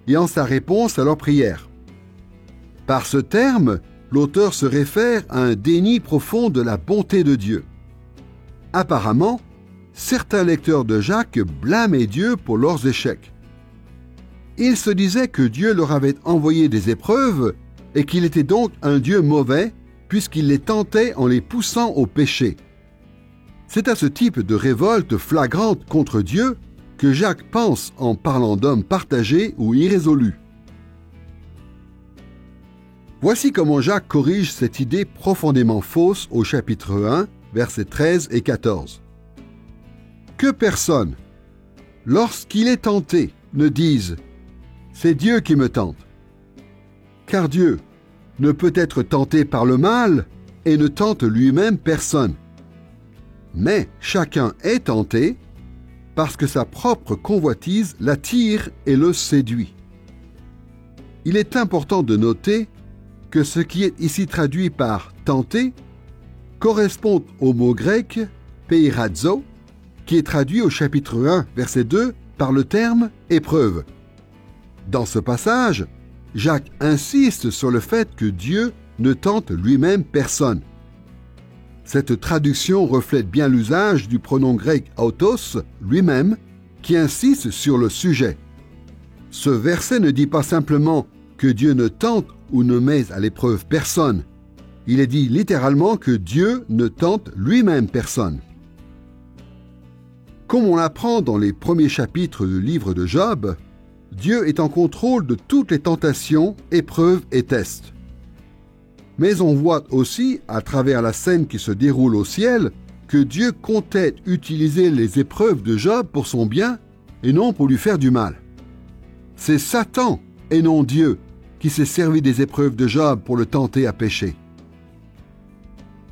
et en sa réponse à leurs prières. Par ce terme, l'auteur se réfère à un déni profond de la bonté de Dieu. Apparemment, certains lecteurs de Jacques blâmaient Dieu pour leurs échecs. Ils se disaient que Dieu leur avait envoyé des épreuves et qu'il était donc un Dieu mauvais puisqu'il les tentait en les poussant au péché. C'est à ce type de révolte flagrante contre Dieu que Jacques pense en parlant d'hommes partagés ou irrésolus. Voici comment Jacques corrige cette idée profondément fausse au chapitre 1, versets 13 et 14. Que personne, lorsqu'il est tenté, ne dise « C'est Dieu qui me tente ». Car Dieu ne peut être tenté par le mal et ne tente lui-même personne. Mais chacun est tenté parce que sa propre convoitise l'attire et le séduit. Il est important de noter que ce qui est ici traduit par « tenter » correspond au mot grec « peirazo » qui est traduit au chapitre 1, verset 2 par le terme « épreuve ». Dans ce passage, Jacques insiste sur le fait que Dieu ne tente lui-même personne. Cette traduction reflète bien l'usage du pronom grec « autos » lui-même qui insiste sur le sujet. Ce verset ne dit pas simplement que Dieu ne tente ou ne met à l'épreuve personne. Il est dit littéralement que Dieu ne tente lui-même personne. Comme on l'apprend dans les premiers chapitres du livre de Job, Dieu est en contrôle de toutes les tentations, épreuves et tests. Mais on voit aussi, à travers la scène qui se déroule au ciel, que Dieu comptait utiliser les épreuves de Job pour son bien et non pour lui faire du mal. C'est Satan et non Dieu qui s'est servi des épreuves de Job pour le tenter à pécher.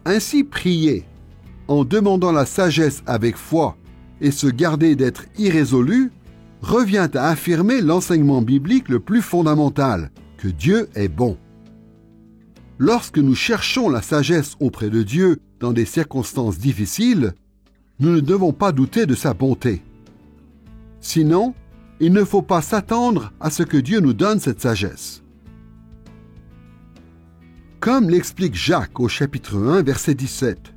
Ainsi prier, en demandant la sagesse avec foi et se garder d'être irrésolu, revient à affirmer l'enseignement biblique le plus fondamental, que Dieu est bon. Lorsque nous cherchons la sagesse auprès de Dieu dans des circonstances difficiles, nous ne devons pas douter de sa bonté. Sinon, il ne faut pas s'attendre à ce que Dieu nous donne cette sagesse. Comme l'explique Jacques au chapitre 1, verset 17.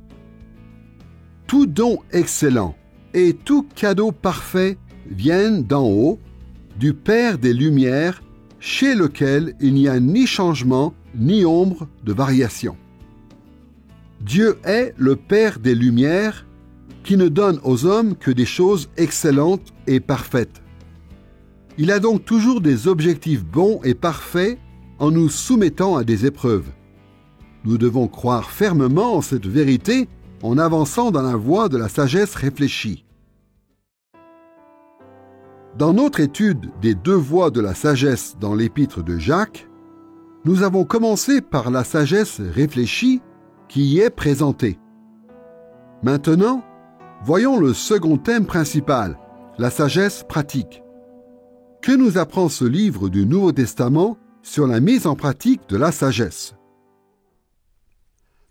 « Tout don excellent et tout cadeau parfait viennent d'en haut, du Père des Lumières, chez lequel il n'y a ni changement, ni ombre de variation. Dieu est le Père des Lumières qui ne donne aux hommes que des choses excellentes et parfaites. Il a donc toujours des objectifs bons et parfaits en nous soumettant à des épreuves. Nous devons croire fermement en cette vérité en avançant dans la voie de la sagesse réfléchie. Dans notre étude des deux voies de la sagesse dans l'épître de Jacques, nous avons commencé par la sagesse réfléchie qui y est présentée. Maintenant, voyons le second thème principal, la sagesse pratique. Que nous apprend ce livre du Nouveau Testament sur la mise en pratique de la sagesse?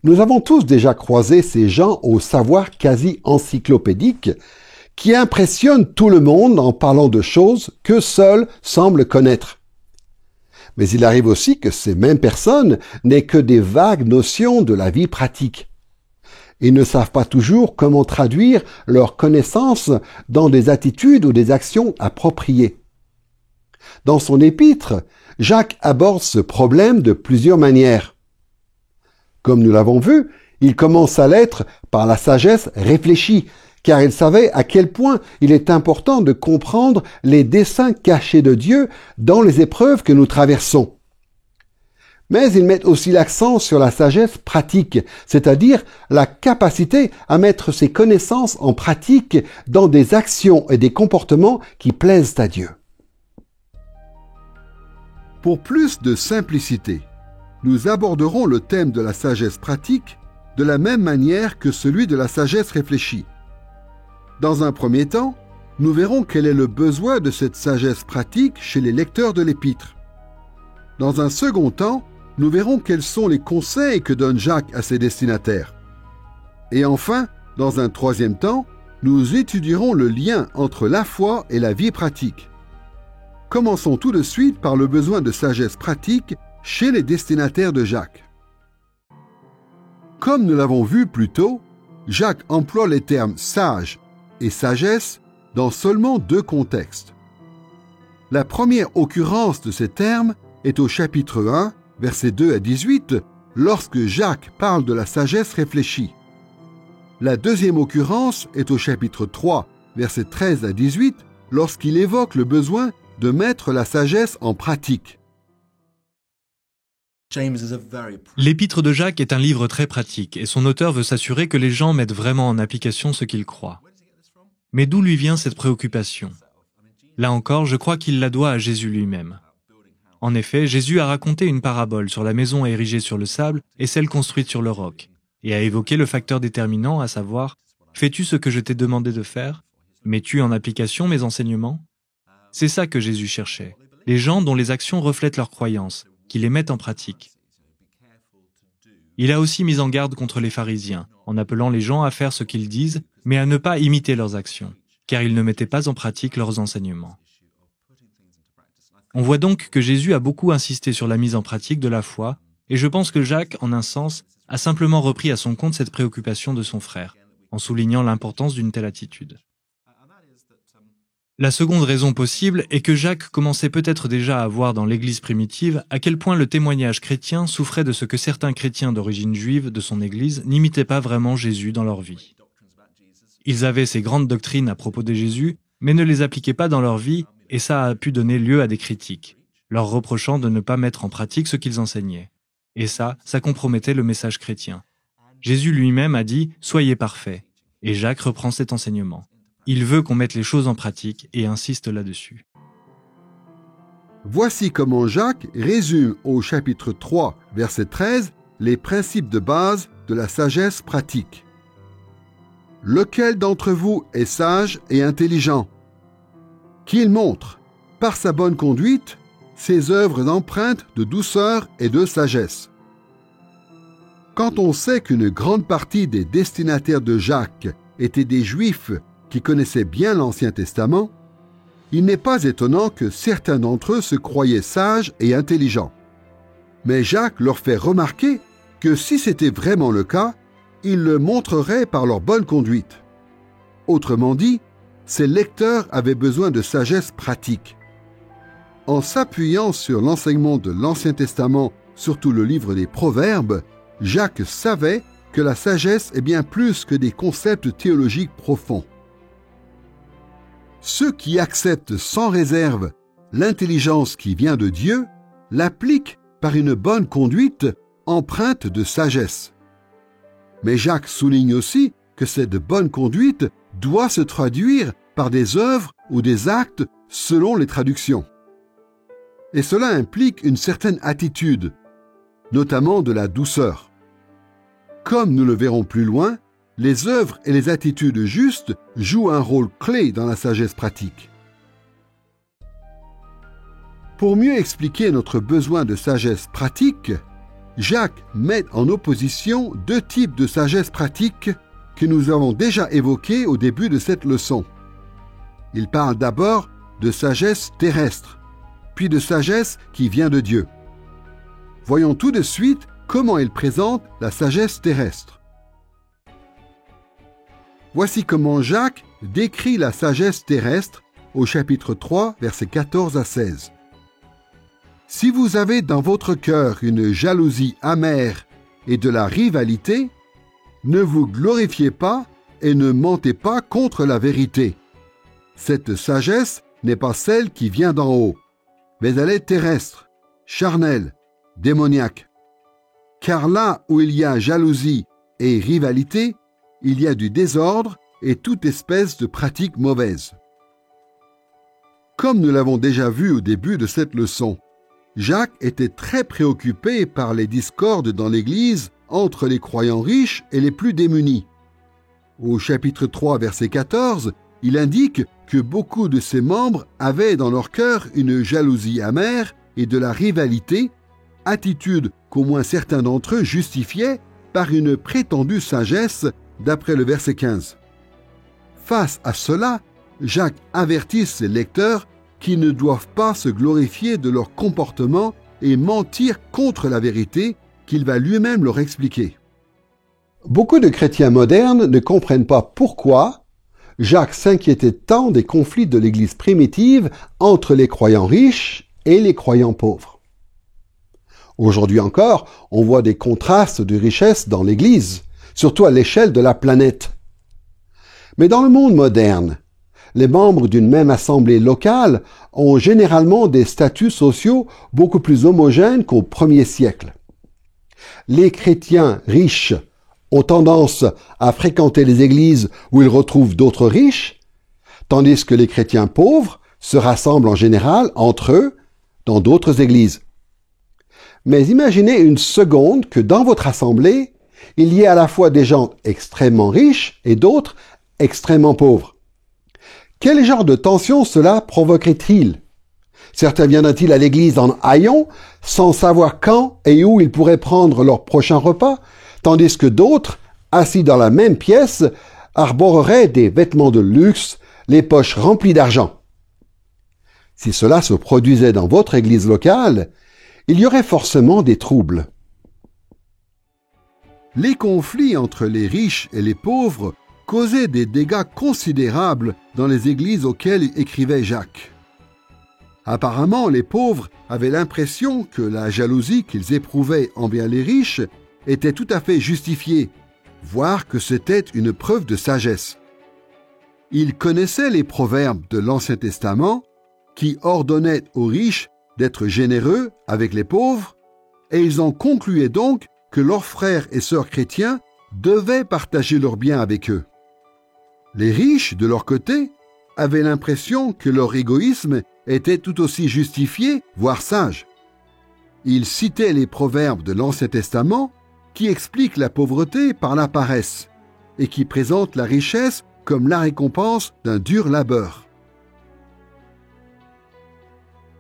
Nous avons tous déjà croisé ces gens au savoir quasi encyclopédique qui impressionnent tout le monde en parlant de choses qu'eux seuls semblent connaître. Mais il arrive aussi que ces mêmes personnes n'aient que des vagues notions de la vie pratique. Ils ne savent pas toujours comment traduire leurs connaissances dans des attitudes ou des actions appropriées. Dans son épître, Jacques aborde ce problème de plusieurs manières. Comme nous l'avons vu, il commence sa lettre par la sagesse réfléchie, car il savait à quel point il est important de comprendre les desseins cachés de Dieu dans les épreuves que nous traversons. Mais il met aussi l'accent sur la sagesse pratique, c'est-à-dire la capacité à mettre ses connaissances en pratique dans des actions et des comportements qui plaisent à Dieu. Pour plus de simplicité, nous aborderons le thème de la sagesse pratique de la même manière que celui de la sagesse réfléchie. Dans un premier temps, nous verrons quel est le besoin de cette sagesse pratique chez les lecteurs de l'Épître. Dans un second temps, nous verrons quels sont les conseils que donne Jacques à ses destinataires. Et enfin, dans un troisième temps, nous étudierons le lien entre la foi et la vie pratique. Commençons tout de suite par le besoin de sagesse pratique chez les destinataires de Jacques. Comme nous l'avons vu plus tôt, Jacques emploie les termes « sage » et « sagesse » dans seulement deux contextes. La première occurrence de ces termes est au chapitre 1, versets 2 à 18, lorsque Jacques parle de la sagesse réfléchie. La deuxième occurrence est au chapitre 3, versets 13 à 18, lorsqu'il évoque le besoin de mettre la sagesse en pratique. L'Épître de Jacques est un livre très pratique et son auteur veut s'assurer que les gens mettent vraiment en application ce qu'ils croient. Mais d'où lui vient cette préoccupation? Là encore, je crois qu'il la doit à Jésus lui-même. En effet, Jésus a raconté une parabole sur la maison érigée sur le sable et celle construite sur le roc, et a évoqué le facteur déterminant, à savoir « Fais-tu ce que je t'ai demandé de faire? Mets-tu en application mes enseignements ?» C'est ça que Jésus cherchait, les gens dont les actions reflètent leurs croyances, qui les mettent en pratique. Il a aussi mis en garde contre les pharisiens, en appelant les gens à faire ce qu'ils disent, mais à ne pas imiter leurs actions, car ils ne mettaient pas en pratique leurs enseignements. On voit donc que Jésus a beaucoup insisté sur la mise en pratique de la foi, et je pense que Jacques, en un sens, a simplement repris à son compte cette préoccupation de son frère, en soulignant l'importance d'une telle attitude. La seconde raison possible est que Jacques commençait peut-être déjà à voir dans l'Église primitive à quel point le témoignage chrétien souffrait de ce que certains chrétiens d'origine juive de son Église n'imitaient pas vraiment Jésus dans leur vie. Ils avaient ces grandes doctrines à propos de Jésus, mais ne les appliquaient pas dans leur vie, et ça a pu donner lieu à des critiques, leur reprochant de ne pas mettre en pratique ce qu'ils enseignaient. Et ça compromettait le message chrétien. Jésus lui-même a dit « Soyez parfaits », et Jacques reprend cet enseignement. Il veut qu'on mette les choses en pratique et insiste là-dessus. Voici comment Jacques résume au chapitre 3, verset 13, les principes de base de la sagesse pratique. « Lequel d'entre vous est sage et intelligent? Qu'il montre, par sa bonne conduite, ses œuvres empreintes de douceur et de sagesse. » Quand on sait qu'une grande partie des destinataires de Jacques étaient des Juifs qui connaissaient bien l'Ancien Testament, il n'est pas étonnant que certains d'entre eux se croyaient sages et intelligents. Mais Jacques leur fait remarquer que si c'était vraiment le cas, ils le montreraient par leur bonne conduite. Autrement dit, ces lecteurs avaient besoin de sagesse pratique. En s'appuyant sur l'enseignement de l'Ancien Testament, surtout le livre des Proverbes, Jacques savait que la sagesse est bien plus que des concepts théologiques profonds. Ceux qui acceptent sans réserve l'intelligence qui vient de Dieu l'appliquent par une bonne conduite empreinte de sagesse. Mais Jacques souligne aussi que cette bonne conduite doit se traduire par des œuvres ou des actes selon les traductions. Et cela implique une certaine attitude, notamment de la douceur. Comme nous le verrons plus loin, les œuvres et les attitudes justes jouent un rôle clé dans la sagesse pratique. Pour mieux expliquer notre besoin de sagesse pratique, Jacques met en opposition deux types de sagesse pratique que nous avons déjà évoqués au début de cette leçon. Il parle d'abord de sagesse terrestre, puis de sagesse qui vient de Dieu. Voyons tout de suite comment il présente la sagesse terrestre. Voici comment Jacques décrit la sagesse terrestre au chapitre 3, versets 14 à 16. « Si vous avez dans votre cœur une jalousie amère et de la rivalité, ne vous glorifiez pas et ne mentez pas contre la vérité. Cette sagesse n'est pas celle qui vient d'en haut, mais elle est terrestre, charnelle, démoniaque. Car là où il y a jalousie et rivalité, il y a du désordre et toute espèce de pratique mauvaise. » Comme nous l'avons déjà vu au début de cette leçon, Jacques était très préoccupé par les discordes dans l'Église entre les croyants riches et les plus démunis. Au chapitre 3, verset 14, il indique que beaucoup de ses membres avaient dans leur cœur une jalousie amère et de la rivalité, attitude qu'au moins certains d'entre eux justifiaient par une prétendue sagesse, d'après le verset 15. Face à cela, Jacques avertit ses lecteurs qui ne doivent pas se glorifier de leur comportement et mentir contre la vérité qu'il va lui-même leur expliquer. Beaucoup de chrétiens modernes ne comprennent pas pourquoi Jacques s'inquiétait tant des conflits de l'Église primitive entre les croyants riches et les croyants pauvres. Aujourd'hui encore, on voit des contrastes de richesse dans l'Église, surtout à l'échelle de la planète. Mais dans le monde moderne, les membres d'une même assemblée locale ont généralement des statuts sociaux beaucoup plus homogènes qu'au premier siècle. Les chrétiens riches ont tendance à fréquenter les églises où ils retrouvent d'autres riches, tandis que les chrétiens pauvres se rassemblent en général entre eux dans d'autres églises. Mais imaginez une seconde que dans votre assemblée, il y ait à la fois des gens extrêmement riches et d'autres extrêmement pauvres. Quel genre de tension cela provoquerait-il? Certains viendraient-ils à l'église en haillons, sans savoir quand et où ils pourraient prendre leur prochain repas, tandis que d'autres, assis dans la même pièce, arboreraient des vêtements de luxe, les poches remplies d'argent. Si cela se produisait dans votre église locale, il y aurait forcément des troubles. Les conflits entre les riches et les pauvres causaient des dégâts considérables dans les églises auxquelles écrivait Jacques. Apparemment, les pauvres avaient l'impression que la jalousie qu'ils éprouvaient envers les riches était tout à fait justifiée, voire que c'était une preuve de sagesse. Ils connaissaient les proverbes de l'Ancien Testament qui ordonnaient aux riches d'être généreux avec les pauvres, et ils en concluaient donc que leurs frères et sœurs chrétiens devaient partager leurs biens avec eux. Les riches, de leur côté, avaient l'impression que leur égoïsme était tout aussi justifié, voire sage. Ils citaient les proverbes de l'Ancien Testament qui expliquent la pauvreté par la paresse et qui présentent la richesse comme la récompense d'un dur labeur.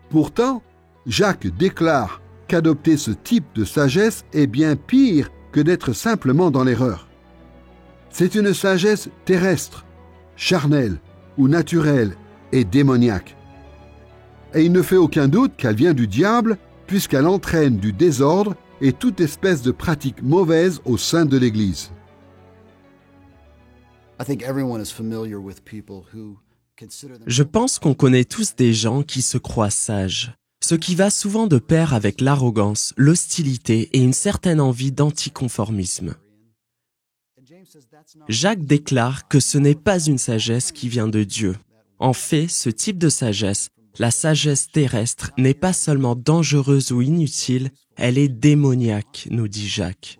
Pourtant, Jacques déclare qu'adopter ce type de sagesse est bien pire que d'être simplement dans l'erreur. C'est une sagesse terrestre, charnelle ou naturelle et démoniaque. Et il ne fait aucun doute qu'elle vient du diable puisqu'elle entraîne du désordre et toute espèce de pratique mauvaise au sein de l'Église. Je pense qu'on connaît tous des gens qui se croient sages, ce qui va souvent de pair avec l'arrogance, l'hostilité et une certaine envie d'anticonformisme. Jacques déclare que ce n'est pas une sagesse qui vient de Dieu. En fait, ce type de sagesse, la sagesse terrestre, n'est pas seulement dangereuse ou inutile, elle est démoniaque, nous dit Jacques.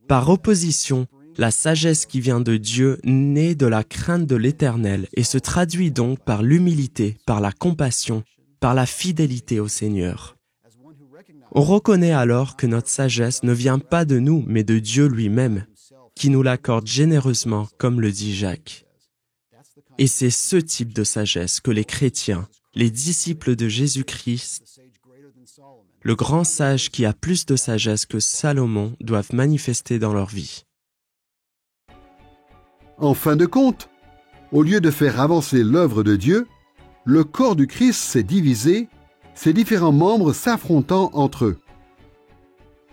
Par opposition, la sagesse qui vient de Dieu naît de la crainte de l'Éternel et se traduit donc par l'humilité, par la compassion, par la fidélité au Seigneur. On reconnaît alors que notre sagesse ne vient pas de nous, mais de Dieu lui-même, qui nous l'accorde généreusement, comme le dit Jacques. Et c'est ce type de sagesse que les chrétiens, les disciples de Jésus-Christ, le grand sage qui a plus de sagesse que Salomon, doivent manifester dans leur vie. En fin de compte, au lieu de faire avancer l'œuvre de Dieu, le corps du Christ s'est divisé, ses différents membres s'affrontant entre eux.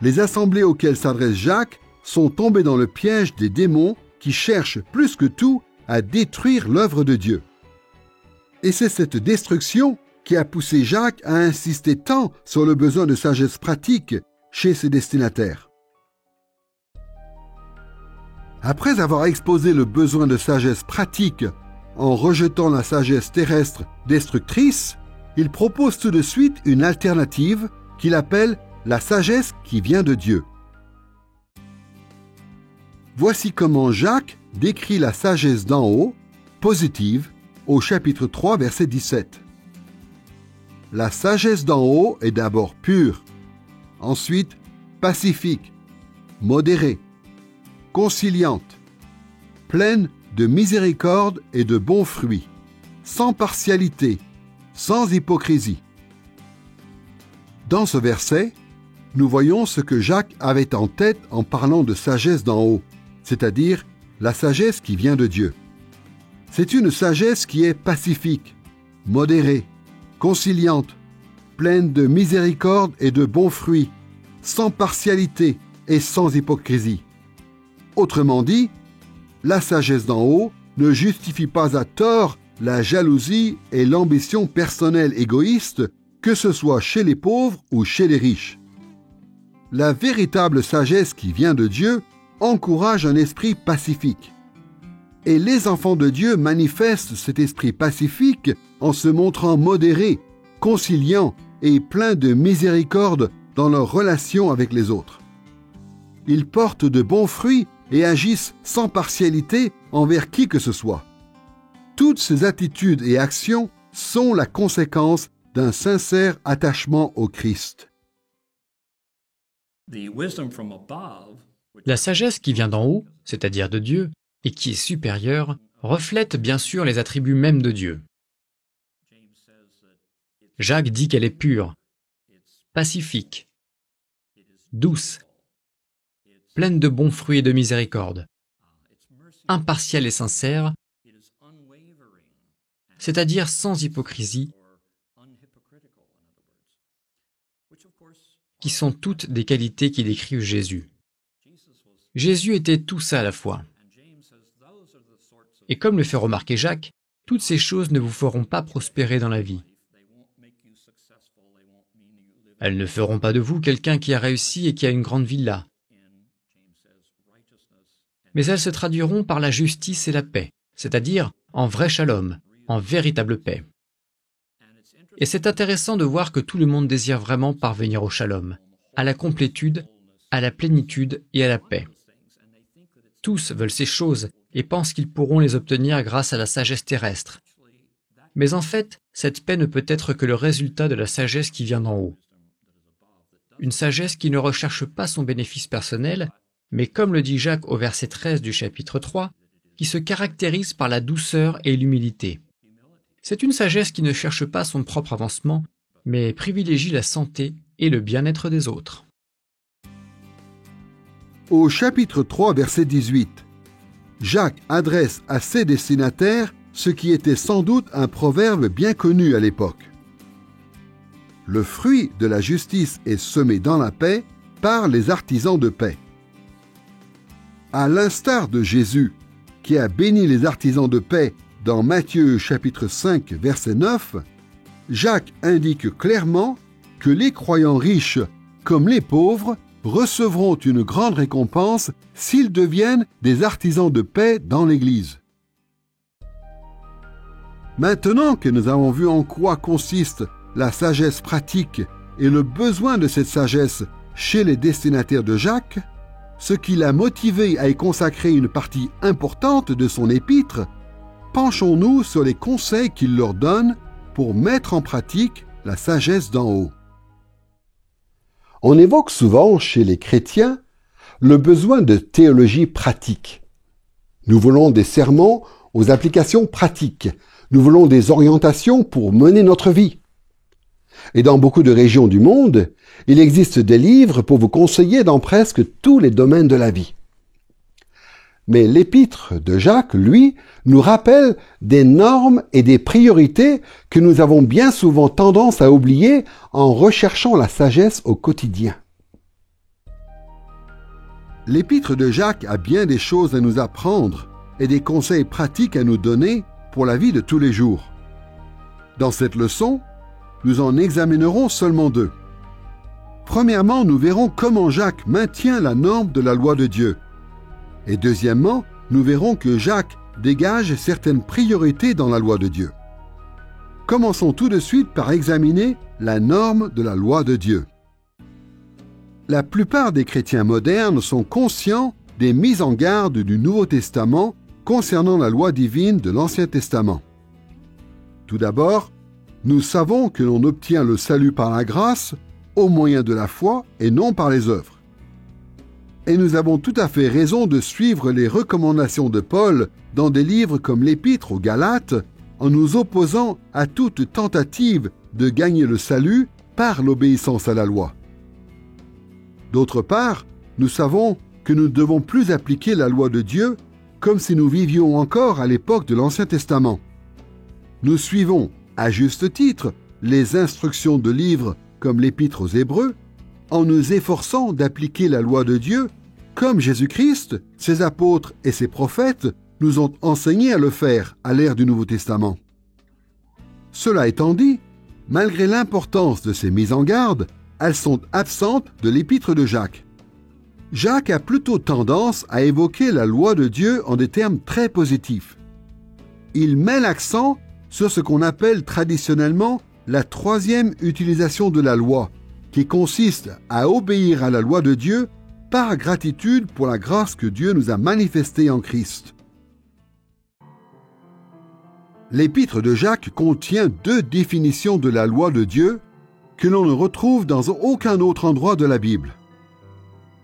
Les assemblées auxquelles s'adresse Jacques sont tombées dans le piège des démons qui cherchent plus que tout à détruire l'œuvre de Dieu. Et c'est cette destruction qui a poussé Jacques à insister tant sur le besoin de sagesse pratique chez ses destinataires. Après avoir exposé le besoin de sagesse pratique en rejetant la sagesse terrestre destructrice, il propose tout de suite une alternative qu'il appelle la sagesse qui vient de Dieu. Voici comment Jacques décrit la sagesse d'en haut, positive, au chapitre 3, verset 17. La sagesse d'en haut est d'abord pure, ensuite pacifique, modérée, conciliante, pleine de miséricorde et de bons fruits, sans partialité, sans hypocrisie. Dans ce verset, nous voyons ce que Jacques avait en tête en parlant de sagesse d'en haut, c'est-à-dire la sagesse qui vient de Dieu. C'est une sagesse qui est pacifique, modérée, conciliante, pleine de miséricorde et de bons fruits, sans partialité et sans hypocrisie. Autrement dit, la sagesse d'en haut ne justifie pas à tort la jalousie et l'ambition personnelle égoïste, que ce soit chez les pauvres ou chez les riches. La véritable sagesse qui vient de Dieu encourage un esprit pacifique. Et les enfants de Dieu manifestent cet esprit pacifique en se montrant modérés, conciliants et pleins de miséricorde dans leurs relations avec les autres. Ils portent de bons fruits et agissent sans partialité envers qui que ce soit. Toutes ces attitudes et actions sont la conséquence d'un sincère attachement au Christ. La sagesse qui vient d'en haut, c'est-à-dire de Dieu, et qui est supérieure, reflète bien sûr les attributs mêmes de Dieu. Jacques dit qu'elle est pure, pacifique, douce, pleine de bons fruits et de miséricorde, impartiale et sincère, c'est-à-dire sans hypocrisie, qui sont toutes des qualités qui décrivent Jésus. Jésus était tout ça à la fois. Et comme le fait remarquer Jacques, toutes ces choses ne vous feront pas prospérer dans la vie. Elles ne feront pas de vous quelqu'un qui a réussi et qui a une grande villa. Mais elles se traduiront par la justice et la paix, c'est-à-dire en vrai shalom, en véritable paix. Et c'est intéressant de voir que tout le monde désire vraiment parvenir au shalom, à la complétude, à la plénitude et à la paix. Tous veulent ces choses et pensent qu'ils pourront les obtenir grâce à la sagesse terrestre. Mais en fait, cette paix ne peut être que le résultat de la sagesse qui vient d'en haut. Une sagesse qui ne recherche pas son bénéfice personnel, mais comme le dit Jacques au verset 13 du chapitre 3, qui se caractérise par la douceur et l'humilité. C'est une sagesse qui ne cherche pas son propre avancement, mais privilégie la santé et le bien-être des autres. Au chapitre 3, verset 18, Jacques adresse à ses destinataires ce qui était sans doute un proverbe bien connu à l'époque. Le fruit de la justice est semé dans la paix par les artisans de paix. À l'instar de Jésus, qui a béni les artisans de paix dans Matthieu chapitre 5, verset 9, Jacques indique clairement que les croyants riches, comme les pauvres, recevront une grande récompense s'ils deviennent des artisans de paix dans l'Église. Maintenant que nous avons vu en quoi consiste la sagesse pratique et le besoin de cette sagesse chez les destinataires de Jacques, ce qui l'a motivé à y consacrer une partie importante de son épître, penchons-nous sur les conseils qu'il leur donne pour mettre en pratique la sagesse d'en haut. On évoque souvent chez les chrétiens le besoin de théologie pratique. Nous voulons des sermons aux applications pratiques. Nous voulons des orientations pour mener notre vie. Et dans beaucoup de régions du monde, il existe des livres pour vous conseiller dans presque tous les domaines de la vie. Mais l'épître de Jacques, lui, nous rappelle des normes et des priorités que nous avons bien souvent tendance à oublier en recherchant la sagesse au quotidien. L'épître de Jacques a bien des choses à nous apprendre et des conseils pratiques à nous donner pour la vie de tous les jours. Dans cette leçon, nous en examinerons seulement deux. Premièrement, nous verrons comment Jacques maintient la norme de la loi de Dieu. Et deuxièmement, nous verrons que Jacques dégage certaines priorités dans la loi de Dieu. Commençons tout de suite par examiner la norme de la loi de Dieu. La plupart des chrétiens modernes sont conscients des mises en garde du Nouveau Testament concernant la loi divine de l'Ancien Testament. Tout d'abord, nous savons que l'on obtient le salut par la grâce au moyen de la foi et non par les œuvres. Et nous avons tout à fait raison de suivre les recommandations de Paul dans des livres comme l'Épître aux Galates, en nous opposant à toute tentative de gagner le salut par l'obéissance à la loi. D'autre part, nous savons que nous ne devons plus appliquer la loi de Dieu comme si nous vivions encore à l'époque de l'Ancien Testament. Nous suivons, à juste titre, les instructions de livres comme l'Épître aux Hébreux, en nous efforçant d'appliquer la loi de Dieu comme Jésus-Christ, ses apôtres et ses prophètes nous ont enseigné à le faire à l'ère du Nouveau Testament. Cela étant dit, malgré l'importance de ces mises en garde, elles sont absentes de l'Épître de Jacques. Jacques a plutôt tendance à évoquer la loi de Dieu en des termes très positifs. Il met l'accent sur ce qu'on appelle traditionnellement la troisième utilisation de la loi, qui consiste à obéir à la loi de Dieu par gratitude pour la grâce que Dieu nous a manifestée en Christ. L'Épître de Jacques contient deux définitions de la loi de Dieu que l'on ne retrouve dans aucun autre endroit de la Bible.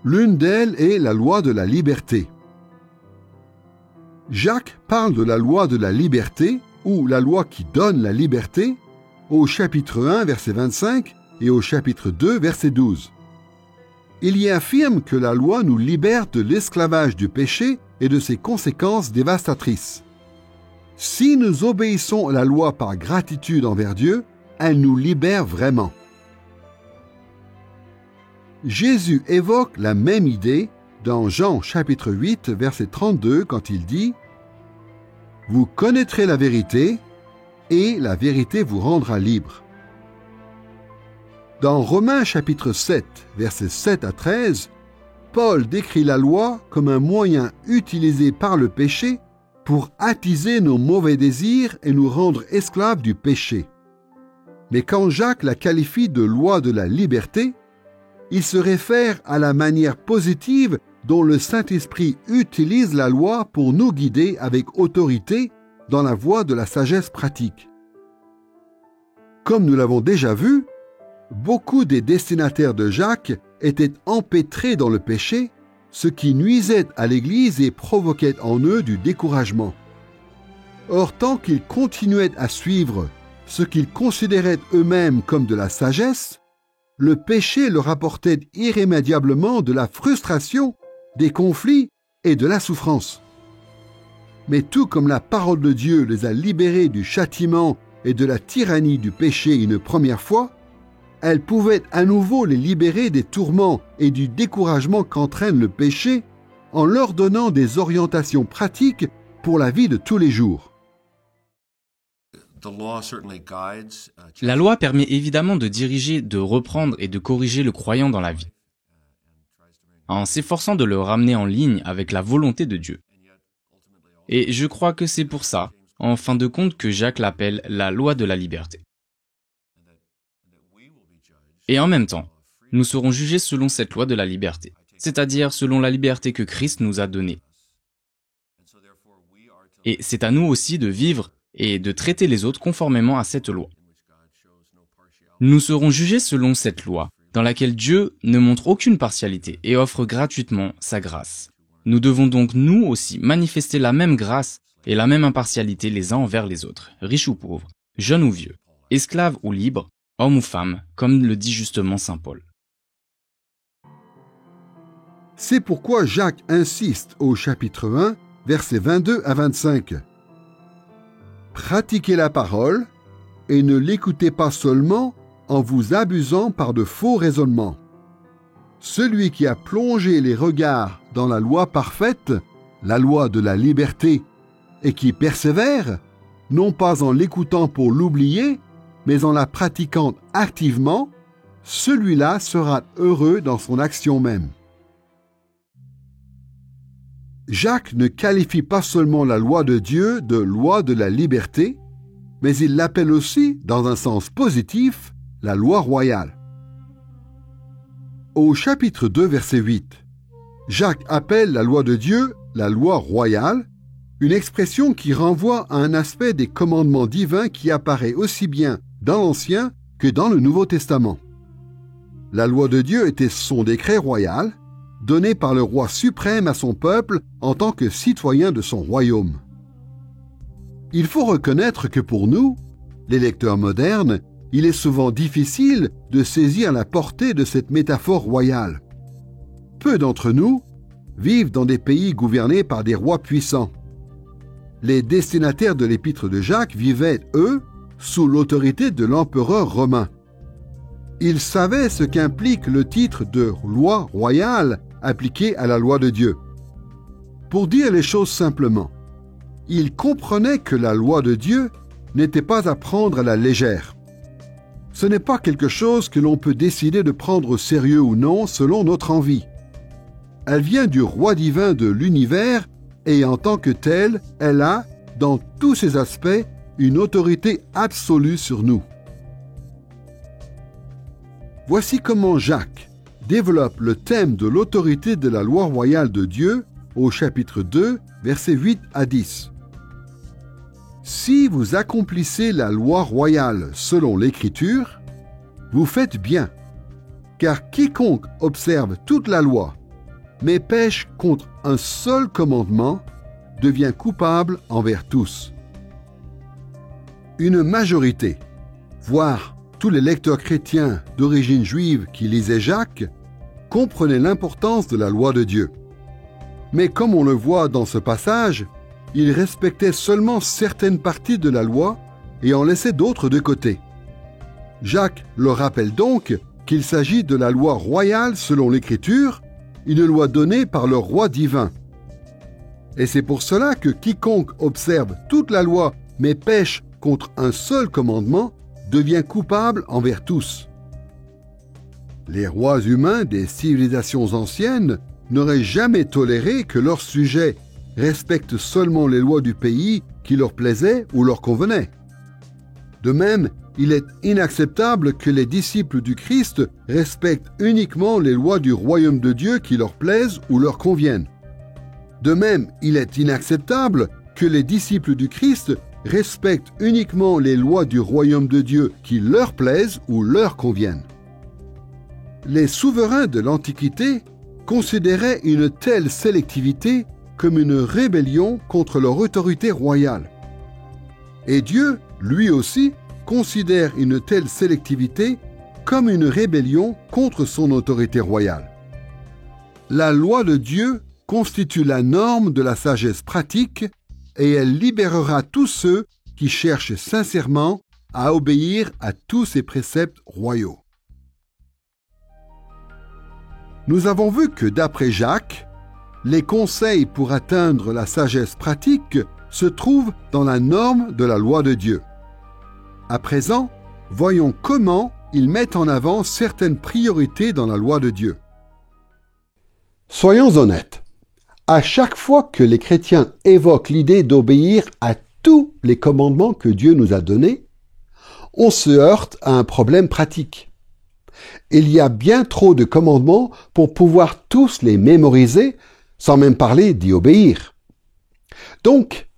L'une d'elles est la loi de la liberté. Jacques parle de la loi de la liberté, ou la loi qui donne la liberté, au chapitre 1, verset 25, et au chapitre 2, verset 12. Il y affirme que la loi nous libère de l'esclavage du péché et de ses conséquences dévastatrices. Si nous obéissons à la loi par gratitude envers Dieu, elle nous libère vraiment. Jésus évoque la même idée dans Jean chapitre 8, verset 32, quand il dit « Vous connaîtrez la vérité, et la vérité vous rendra libre. » Dans Romains chapitre 7, versets 7 à 13, Paul décrit la loi comme un moyen utilisé par le péché pour attiser nos mauvais désirs et nous rendre esclaves du péché. Mais quand Jacques la qualifie de loi de la liberté, il se réfère à la manière positive dont le Saint-Esprit utilise la loi pour nous guider avec autorité dans la voie de la sagesse pratique. Comme nous l'avons déjà vu, beaucoup des destinataires de Jacques étaient empêtrés dans le péché, ce qui nuisait à l'Église et provoquait en eux du découragement. Or, tant qu'ils continuaient à suivre ce qu'ils considéraient eux-mêmes comme de la sagesse, le péché leur apportait irrémédiablement de la frustration, des conflits et de la souffrance. Mais tout comme la parole de Dieu les a libérés du châtiment et de la tyrannie du péché une première fois, elle pouvait à nouveau les libérer des tourments et du découragement qu'entraîne le péché en leur donnant des orientations pratiques pour la vie de tous les jours. La loi permet évidemment de diriger, de reprendre et de corriger le croyant dans la vie, en s'efforçant de le ramener en ligne avec la volonté de Dieu. Et je crois que c'est pour ça, en fin de compte, que Jacques l'appelle la loi de la liberté. Et en même temps, nous serons jugés selon cette loi de la liberté, c'est-à-dire selon la liberté que Christ nous a donnée. Et c'est à nous aussi de vivre et de traiter les autres conformément à cette loi. Nous serons jugés selon cette loi, dans laquelle Dieu ne montre aucune partialité et offre gratuitement sa grâce. Nous devons donc nous aussi manifester la même grâce et la même impartialité les uns envers les autres, riches ou pauvres, jeunes ou vieux, esclaves ou libres, hommes ou femmes, comme le dit justement saint Paul. C'est pourquoi Jacques insiste au chapitre 1, versets 22 à 25. Pratiquez la parole et ne l'écoutez pas seulement en vous abusant par de faux raisonnements. Celui qui a plongé les regards dans la loi parfaite, la loi de la liberté, et qui persévère, non pas en l'écoutant pour l'oublier, mais en la pratiquant activement, celui-là sera heureux dans son action même. Jacques ne qualifie pas seulement la loi de Dieu de loi de la liberté, mais il l'appelle aussi, dans un sens positif, la loi royale. Au chapitre 2, verset 8, Jacques appelle la loi de Dieu la loi royale, une expression qui renvoie à un aspect des commandements divins qui apparaît aussi bien dans l'Ancien que dans le Nouveau Testament. La loi de Dieu était son décret royal, donné par le roi suprême à son peuple en tant que citoyen de son royaume. Il faut reconnaître que pour nous, les lecteurs modernes, il est souvent difficile de saisir la portée de cette métaphore royale. Peu d'entre nous vivent dans des pays gouvernés par des rois puissants. Les destinataires de l'épître de Jacques vivaient, eux, sous l'autorité de l'empereur romain. Ils savaient ce qu'implique le titre de loi royale appliqué à la loi de Dieu. Pour dire les choses simplement, ils comprenaient que la loi de Dieu n'était pas à prendre à la légère. Ce n'est pas quelque chose que l'on peut décider de prendre au sérieux ou non selon notre envie. Elle vient du roi divin de l'univers et en tant que telle, elle a, dans tous ses aspects, une autorité absolue sur nous. Voici comment Jacques développe le thème de l'autorité de la loi royale de Dieu au chapitre 2, versets 8 à 10. Si vous accomplissez la loi royale selon l'Écriture, vous faites bien, car quiconque observe toute la loi, mais pêche contre un seul commandement, devient coupable envers tous. Une majorité, voire tous les lecteurs chrétiens d'origine juive qui lisaient Jacques, comprenaient l'importance de la loi de Dieu. Mais comme on le voit dans ce passage, ils respectaient seulement certaines parties de la loi et en laissaient d'autres de côté. Jacques leur rappelle donc qu'il s'agit de la loi royale selon l'Écriture, une loi donnée par le roi divin. Et c'est pour cela que quiconque observe toute la loi mais pêche contre un seul commandement devient coupable envers tous. Les rois humains des civilisations anciennes n'auraient jamais toléré que leurs sujets respectent seulement les lois du pays qui leur plaisaient ou leur convenaient. De même, il est inacceptable que les disciples du Christ respectent uniquement les lois du royaume de Dieu qui leur plaisent ou leur conviennent. De même, il est inacceptable que les disciples du Christ respectent uniquement les lois du royaume de Dieu qui leur plaisent ou leur conviennent. Les souverains de l'Antiquité considéraient une telle sélectivité comme une rébellion contre leur autorité royale. Et Dieu, lui aussi, considère une telle sélectivité comme une rébellion contre son autorité royale. La loi de Dieu constitue la norme de la sagesse pratique et elle libérera tous ceux qui cherchent sincèrement à obéir à tous ses préceptes royaux. Nous avons vu que d'après Jacques, les conseils pour atteindre la sagesse pratique se trouvent dans la norme de la loi de Dieu. À présent, voyons comment il met en avant certaines priorités dans la loi de Dieu. Soyons honnêtes. À chaque fois que les chrétiens évoquent l'idée d'obéir à tous les commandements que Dieu nous a donnés, on se heurte à un problème pratique. Il y a bien trop de commandements pour pouvoir tous les mémoriser, sans même parler d'y obéir. Donc,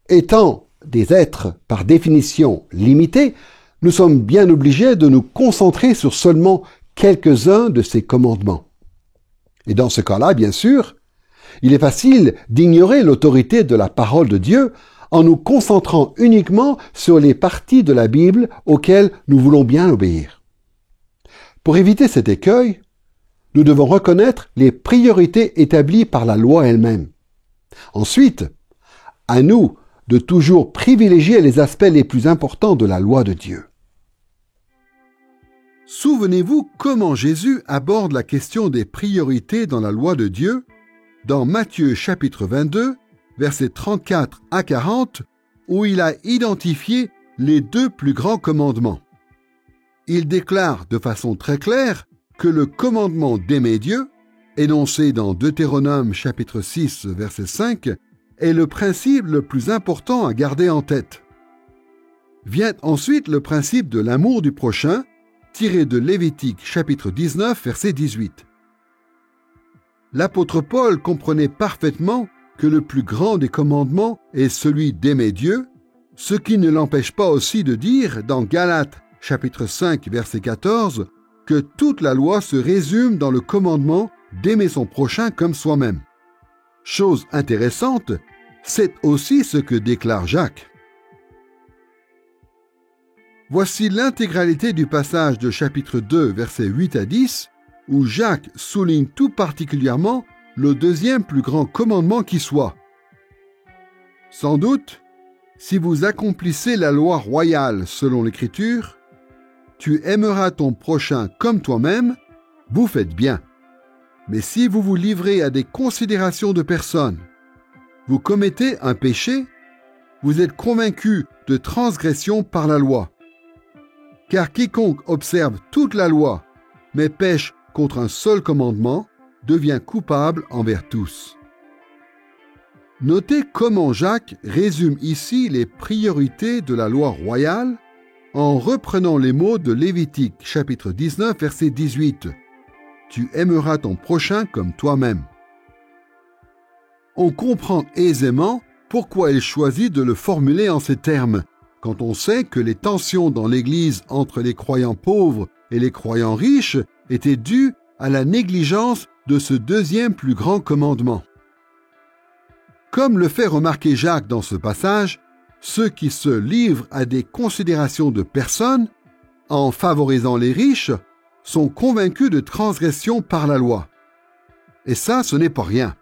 étant des êtres par définition limités, nous sommes bien obligés de nous concentrer sur seulement quelques-uns de ses commandements. Et dans ce cas-là, bien sûr, il est facile d'ignorer l'autorité de la parole de Dieu en nous concentrant uniquement sur les parties de la Bible auxquelles nous voulons bien obéir. Pour éviter cet écueil, nous devons reconnaître les priorités établies par la loi elle-même. Ensuite, à nous de toujours privilégier les aspects les plus importants de la loi de Dieu. Souvenez-vous comment Jésus aborde la question des priorités dans la loi de Dieu dans Matthieu chapitre 22, versets 34 à 40, où il a identifié les 2 plus grands commandements. Il déclare de façon très claire que le commandement d'aimer Dieu, énoncé dans Deutéronome chapitre 6, verset 5, est le principe le plus important à garder en tête. Vient ensuite le principe de l'amour du prochain, tiré de Lévitique chapitre 19, verset 18. L'apôtre Paul comprenait parfaitement que le plus grand des commandements est celui d'aimer Dieu, ce qui ne l'empêche pas aussi de dire dans Galates chapitre 5, verset 14, que toute la loi se résume dans le commandement d'aimer son prochain comme soi-même. Chose intéressante, c'est aussi ce que déclare Jacques. Voici l'intégralité du passage de chapitre 2, versets 8 à 10, où Jacques souligne tout particulièrement le 2e plus grand commandement qui soit. Sans doute, si vous accomplissez la loi royale selon l'Écriture, tu aimeras ton prochain comme toi-même, vous faites bien. Mais si vous vous livrez à des considérations de personnes, vous commettez un péché, vous êtes convaincu de transgression par la loi. Car quiconque observe toute la loi, mais pêche contre un seul commandement, devient coupable envers tous. Notez comment Jacques résume ici les priorités de la loi royale en reprenant les mots de Lévitique chapitre 19 verset 18. Tu aimeras ton prochain comme toi-même. On comprend aisément pourquoi il choisit de le formuler en ces termes, quand on sait que les tensions dans l'Église entre les croyants pauvres et les croyants riches étaient dues à la négligence de ce 2e plus grand commandement. Comme le fait remarquer Jacques dans ce passage, ceux qui se livrent à des considérations de personnes, en favorisant les riches, sont convaincus de transgression par la loi. Et ça, ce n'est pas rien.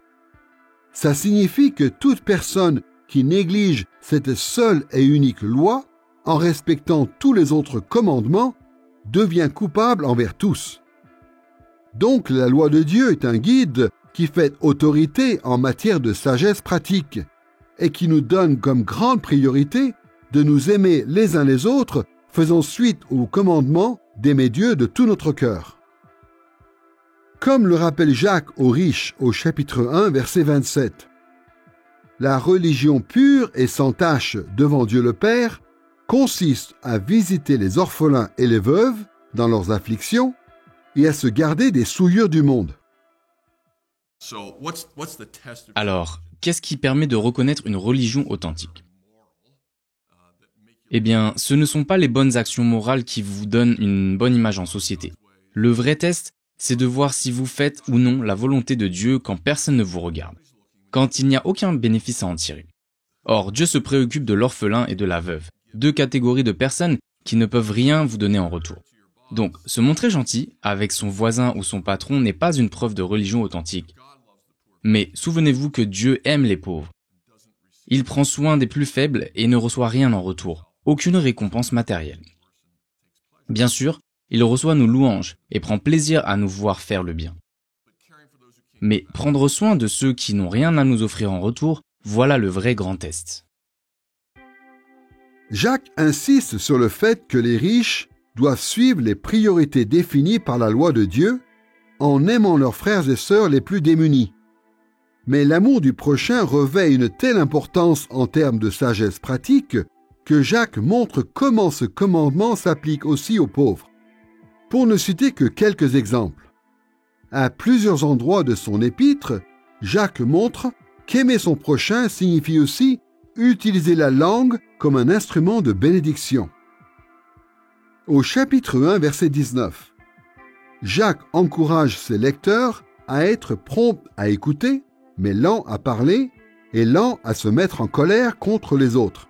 Ça signifie que toute personne qui néglige cette seule et unique loi, en respectant tous les autres commandements, devient coupable envers tous. Donc la loi de Dieu est un guide qui fait autorité en matière de sagesse pratique et qui nous donne comme grande priorité de nous aimer les uns les autres, faisant suite au commandement d'aimer Dieu de tout notre cœur. Comme le rappelle Jacques aux riches au chapitre 1, verset 27, la religion pure et sans tache devant Dieu le Père consiste à visiter les orphelins et les veuves dans leurs afflictions et à se garder des souillures du monde. Alors, qu'est-ce qui permet de reconnaître une religion authentique ? Eh bien, ce ne sont pas les bonnes actions morales qui vous donnent une bonne image en société. Le vrai test, c'est de voir si vous faites ou non la volonté de Dieu quand personne ne vous regarde, quand il n'y a aucun bénéfice à en tirer. Or, Dieu se préoccupe de l'orphelin et de la veuve, 2 catégories de personnes qui ne peuvent rien vous donner en retour. Donc, se montrer gentil avec son voisin ou son patron n'est pas une preuve de religion authentique. Mais souvenez-vous que Dieu aime les pauvres. Il prend soin des plus faibles et ne reçoit rien en retour, aucune récompense matérielle. Bien sûr, il reçoit nos louanges et prend plaisir à nous voir faire le bien. Mais prendre soin de ceux qui n'ont rien à nous offrir en retour, voilà le vrai grand test. Jacques insiste sur le fait que les riches doivent suivre les priorités définies par la loi de Dieu en aimant leurs frères et sœurs les plus démunis. Mais l'amour du prochain revêt une telle importance en termes de sagesse pratique que Jacques montre comment ce commandement s'applique aussi aux pauvres. Pour ne citer que quelques exemples, à plusieurs endroits de son épître, Jacques montre qu'aimer son prochain signifie aussi utiliser la langue comme un instrument de bénédiction. Au chapitre 1, verset 19, Jacques encourage ses lecteurs à être prompts à écouter, mais lents à parler et lents à se mettre en colère contre les autres.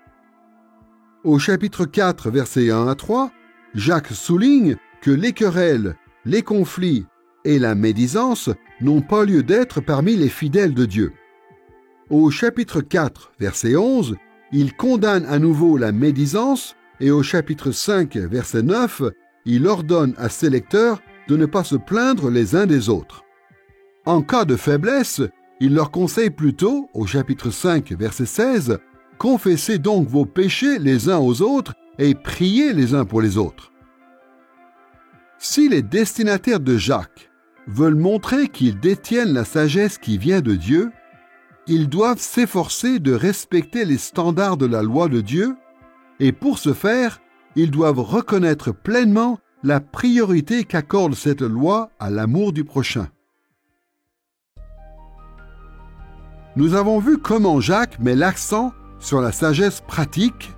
Au chapitre 4, versets 1 à 3, Jacques souligne que les querelles, les conflits et la médisance n'ont pas lieu d'être parmi les fidèles de Dieu. Au chapitre 4, verset 11, il condamne à nouveau la médisance et au chapitre 5, verset 9, il ordonne à ses lecteurs de ne pas se plaindre les uns des autres. En cas de faiblesse, il leur conseille plutôt, au chapitre 5, verset 16, « Confessez donc vos péchés les uns aux autres et priez les uns pour les autres. » Si les destinataires de Jacques veulent montrer qu'ils détiennent la sagesse qui vient de Dieu, ils doivent s'efforcer de respecter les standards de la loi de Dieu, et pour ce faire, ils doivent reconnaître pleinement la priorité qu'accorde cette loi à l'amour du prochain. Nous avons vu comment Jacques met l'accent sur la sagesse pratique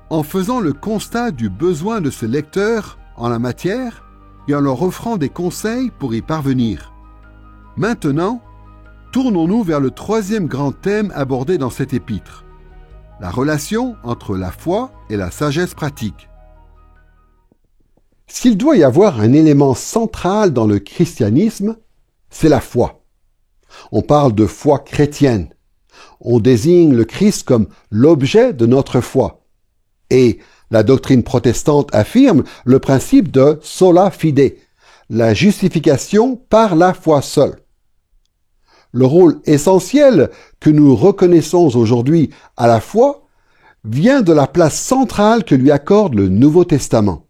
en faisant le constat du besoin de ses lecteurs en la matière et en leur offrant des conseils pour y parvenir. Maintenant, tournons-nous vers le troisième grand thème abordé dans cet épître, la relation entre la foi et la sagesse pratique. S'il doit y avoir un élément central dans le christianisme, c'est la foi. On parle de foi chrétienne. On désigne le Christ comme l'objet de notre foi. Et la doctrine protestante affirme le principe de sola fide, la justification par la foi seule. Le rôle essentiel que nous reconnaissons aujourd'hui à la foi vient de la place centrale que lui accorde le Nouveau Testament.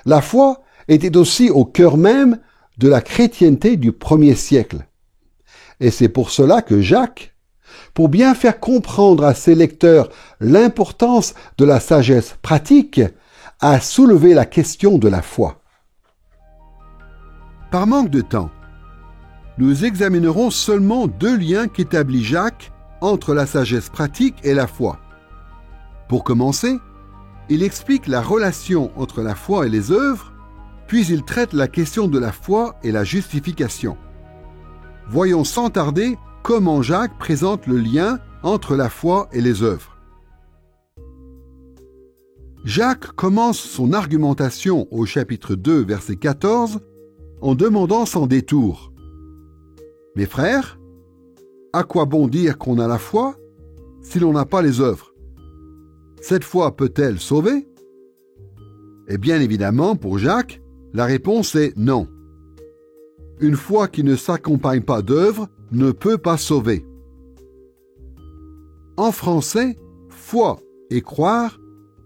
La foi était aussi au cœur même de la chrétienté du premier siècle. Et c'est pour cela que Jacques, pour bien faire comprendre à ses lecteurs l'importance de la sagesse pratique, a soulevé la question de la foi. Par manque de temps, nous examinerons seulement deux liens qu'établit Jacques entre la sagesse pratique et la foi. Pour commencer, il explique la relation entre la foi et les œuvres, puis il traite la question de la foi et la justification. Voyons sans tarder comment Jacques présente le lien entre la foi et les œuvres. Jacques commence son argumentation au chapitre 2, verset 14, en demandant sans détour: « Mes frères, à quoi bon dire qu'on a la foi si l'on n'a pas les œuvres? Cette foi peut-elle sauver? » Et bien évidemment, pour Jacques, la réponse est non. Une foi qui ne s'accompagne pas d'œuvres ne peut pas sauver. En français, foi et croire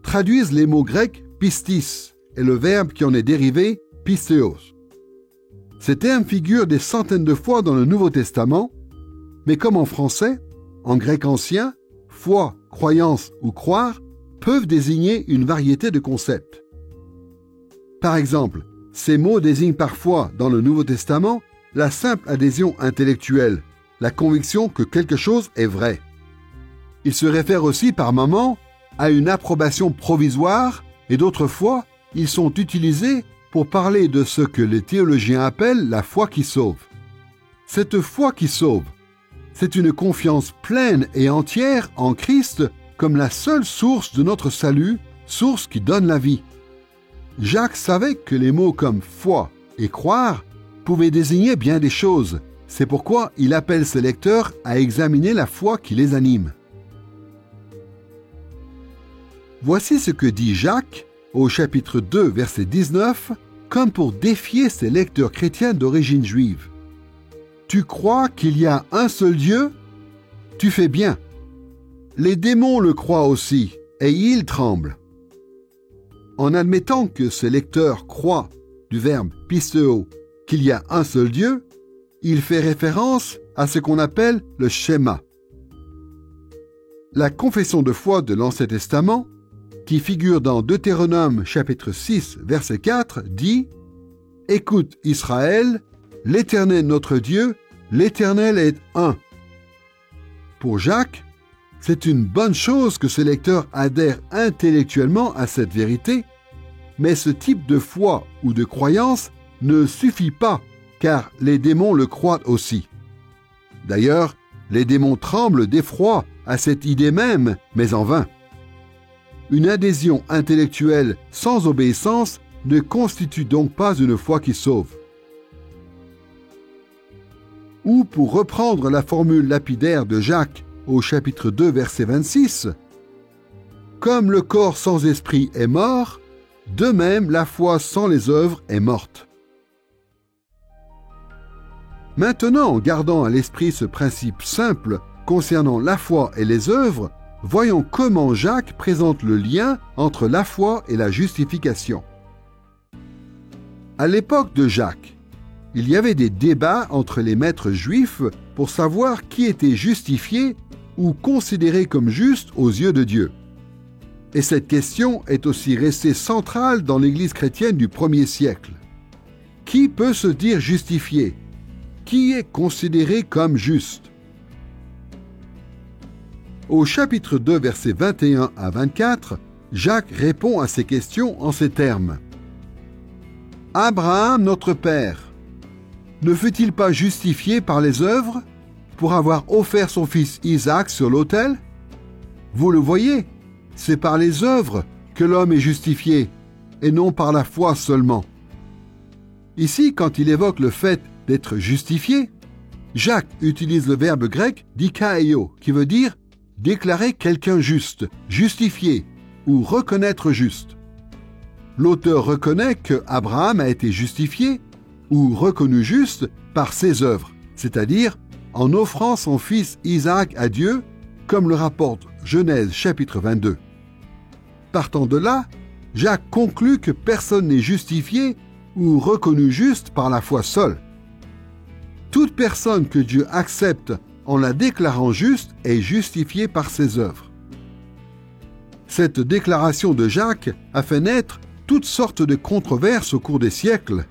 traduisent les mots grecs pistis et le verbe qui en est dérivé pistéos. Ces termes figurent des centaines de fois dans le Nouveau Testament, mais comme en français, en grec ancien, foi, croyance ou croire peuvent désigner une variété de concepts. Par exemple, ces mots désignent parfois, dans le Nouveau Testament, la simple adhésion intellectuelle, la conviction que quelque chose est vrai. Ils se réfèrent aussi par moments à une approbation provisoire et d'autres fois, ils sont utilisés pour parler de ce que les théologiens appellent la foi qui sauve. Cette foi qui sauve, c'est une confiance pleine et entière en Christ comme la seule source de notre salut, source qui donne la vie. Jacques savait que les mots comme foi et croire pouvaient désigner bien des choses. C'est pourquoi il appelle ses lecteurs à examiner la foi qui les anime. Voici ce que dit Jacques au chapitre 2, verset 19, comme pour défier ses lecteurs chrétiens d'origine juive. « Tu crois qu'il y a un seul Dieu? Tu fais bien. Les démons le croient aussi, et ils tremblent. » En admettant que ses lecteurs croient, du verbe pistéo, qu'il y a un seul Dieu, il fait référence à ce qu'on appelle le schéma. La confession de foi de l'Ancien Testament, qui figure dans Deutéronome chapitre 6, verset 4, dit « Écoute Israël, l'Éternel notre Dieu, l'Éternel est un. » Pour Jacques, c'est une bonne chose que ses lecteurs adhèrent intellectuellement à cette vérité, mais ce type de foi ou de croyance ne suffit pas, car les démons le croient aussi. D'ailleurs, les démons tremblent d'effroi à cette idée même, mais en vain. Une adhésion intellectuelle sans obéissance ne constitue donc pas une foi qui sauve. Ou pour reprendre la formule lapidaire de Jacques au chapitre 2, verset 26, « Comme le corps sans esprit est mort, de même la foi sans les œuvres est morte. » Maintenant, en gardant à l'esprit ce principe simple concernant la foi et les œuvres, voyons comment Jacques présente le lien entre la foi et la justification. À l'époque de Jacques, il y avait des débats entre les maîtres juifs pour savoir qui était justifié ou considéré comme juste aux yeux de Dieu. Et cette question est aussi restée centrale dans l'Église chrétienne du 1er siècle. Qui peut se dire justifié? Qui est considéré comme juste? Au chapitre 2, versets 21 à 24, Jacques répond à ces questions en ces termes. « Abraham, notre père, ne fut-il pas justifié par les œuvres pour avoir offert son fils Isaac sur l'autel? Vous le voyez, c'est par les œuvres que l'homme est justifié, et non par la foi seulement. » Ici, quand il évoque le fait d'être justifié, Jacques utilise le verbe grec dikaio, qui veut dire déclarer quelqu'un juste, justifié ou reconnaître juste. L'auteur reconnaît que Abraham a été justifié ou reconnu juste par ses œuvres, c'est-à-dire en offrant son fils Isaac à Dieu, comme le rapporte Genèse chapitre 22. Partant de là, Jacques conclut que personne n'est justifié ou reconnu juste par la foi seule. Toute personne que Dieu accepte en la déclarant juste est justifiée par ses œuvres. Cette déclaration de Jacques a fait naître toutes sortes de controverses au cours des siècles,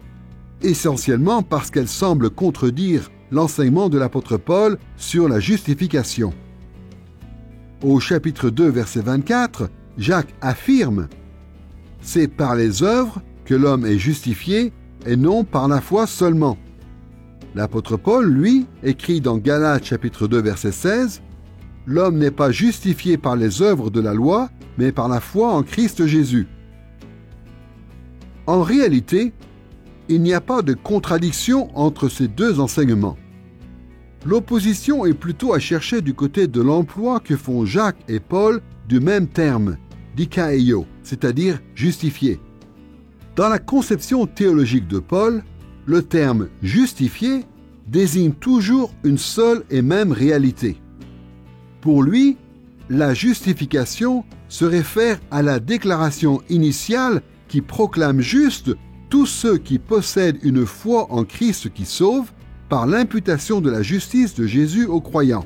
essentiellement parce qu'elle semble contredire l'enseignement de l'apôtre Paul sur la justification. Au chapitre 2, verset 24, Jacques affirme « C'est par les œuvres que l'homme est justifié et non par la foi seulement. » L'apôtre Paul, lui, écrit dans Galates chapitre 2, verset 16, « L'homme n'est pas justifié par les œuvres de la loi, mais par la foi en Christ Jésus. » En réalité, il n'y a pas de contradiction entre ces deux enseignements. L'opposition est plutôt à chercher du côté de l'emploi que font Jacques et Paul du même terme, dikaio, c'est-à-dire justifié. Dans la conception théologique de Paul, le terme « justifié » désigne toujours une seule et même réalité. Pour lui, la justification se réfère à la déclaration initiale qui proclame juste tous ceux qui possèdent une foi en Christ qui sauve par l'imputation de la justice de Jésus aux croyants.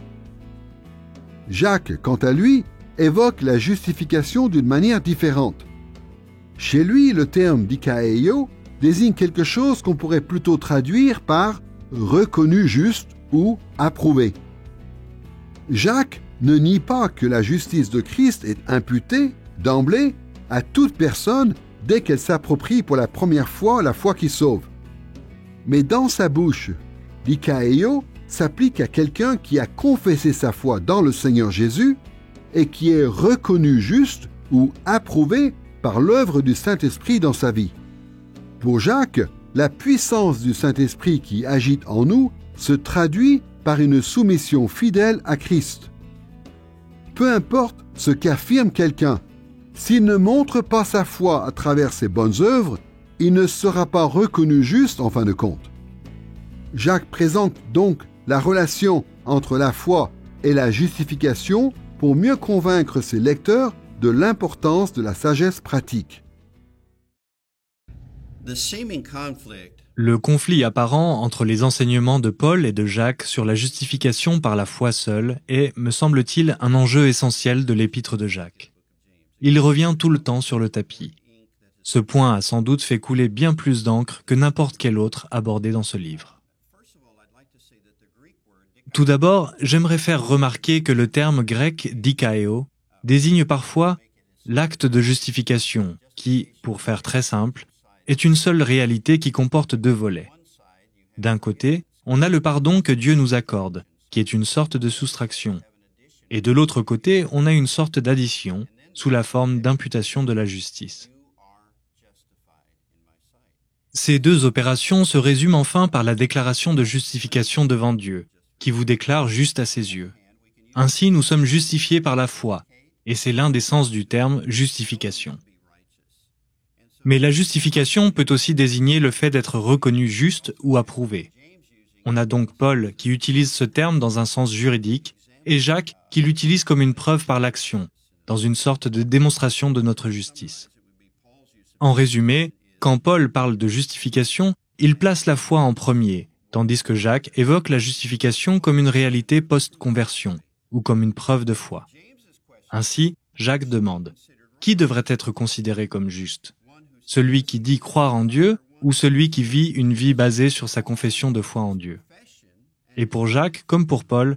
Jacques, quant à lui, évoque la justification d'une manière différente. Chez lui, le terme dikaio désigne quelque chose qu'on pourrait plutôt traduire par « reconnu juste » ou « approuvé ». Jacques ne nie pas que la justice de Christ est imputée, d'emblée, à toute personne dès qu'elle s'approprie pour la première fois la foi qui sauve. Mais dans sa bouche, dikaio s'applique à quelqu'un qui a confessé sa foi dans le Seigneur Jésus et qui est reconnu juste ou approuvé par l'œuvre du Saint-Esprit dans sa vie. Pour Jacques, la puissance du Saint-Esprit qui agite en nous se traduit par une soumission fidèle à Christ. Peu importe ce qu'affirme quelqu'un, s'il ne montre pas sa foi à travers ses bonnes œuvres, il ne sera pas reconnu juste en fin de compte. Jacques présente donc la relation entre la foi et la justification pour mieux convaincre ses lecteurs de l'importance de la sagesse pratique. Le conflit apparent entre les enseignements de Paul et de Jacques sur la justification par la foi seule est, me semble-t-il, un enjeu essentiel de l'épître de Jacques. Il revient tout le temps sur le tapis. Ce point a sans doute fait couler bien plus d'encre que n'importe quel autre abordé dans ce livre. Tout d'abord, j'aimerais faire remarquer que le terme grec « dikaio » désigne parfois l'acte de justification qui, pour faire très simple, est une seule réalité qui comporte deux volets. D'un côté, on a le pardon que Dieu nous accorde, qui est une sorte de soustraction. Et de l'autre côté, on a une sorte d'addition, sous la forme d'imputation de la justice. Ces deux opérations se résument enfin par la déclaration de justification devant Dieu, qui vous déclare juste à ses yeux. Ainsi, nous sommes justifiés par la foi, et c'est l'un des sens du terme justification. Mais la justification peut aussi désigner le fait d'être reconnu juste ou approuvé. On a donc Paul qui utilise ce terme dans un sens juridique, et Jacques qui l'utilise comme une preuve par l'action, dans une sorte de démonstration de notre justice. En résumé, quand Paul parle de justification, il place la foi en premier, tandis que Jacques évoque la justification comme une réalité post-conversion, ou comme une preuve de foi. Ainsi, Jacques demande, qui devrait être considéré comme juste ? Celui qui dit croire en Dieu ou celui qui vit une vie basée sur sa confession de foi en Dieu ? Et pour Jacques, comme pour Paul,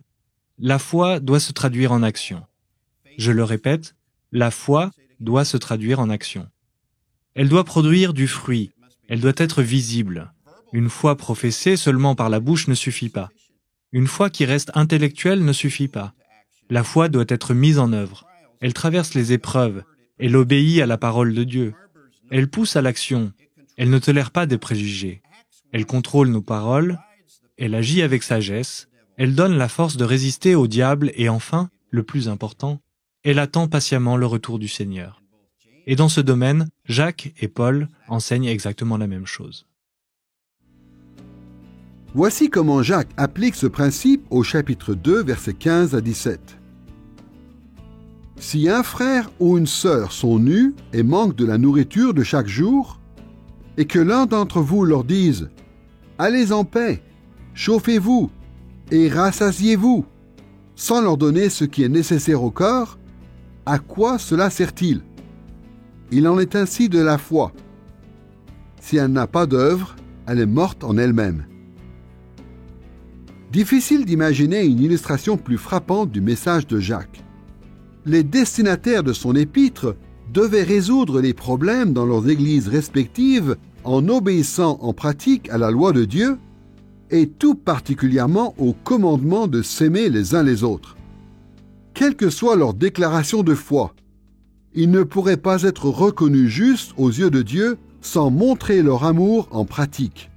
la foi doit se traduire en action. Je le répète, la foi doit se traduire en action. Elle doit produire du fruit, elle doit être visible. Une foi professée seulement par la bouche ne suffit pas. Une foi qui reste intellectuelle ne suffit pas. La foi doit être mise en œuvre. Elle traverse les épreuves, elle obéit à la parole de Dieu. Elle pousse à l'action, elle ne tolère pas des préjugés. Elle contrôle nos paroles, elle agit avec sagesse, elle donne la force de résister au diable et enfin, le plus important, elle attend patiemment le retour du Seigneur. Et dans ce domaine, Jacques et Paul enseignent exactement la même chose. Voici comment Jacques applique ce principe au chapitre 2, versets 15 à 17. « Si un frère ou une sœur sont nus et manquent de la nourriture de chaque jour, et que l'un d'entre vous leur dise « Allez en paix, chauffez-vous et rassasiez-vous », sans leur donner ce qui est nécessaire au corps, à quoi cela sert-il ? Il en est ainsi de la foi. Si elle n'a pas d'œuvre, elle est morte en elle-même. » Difficile d'imaginer une illustration plus frappante du message de Jacques. Les destinataires de son épître devaient résoudre les problèmes dans leurs églises respectives en obéissant en pratique à la loi de Dieu et tout particulièrement au commandement de s'aimer les uns les autres. Quelle que soit leur déclaration de foi, ils ne pourraient pas être reconnus justes aux yeux de Dieu sans montrer leur amour en pratique.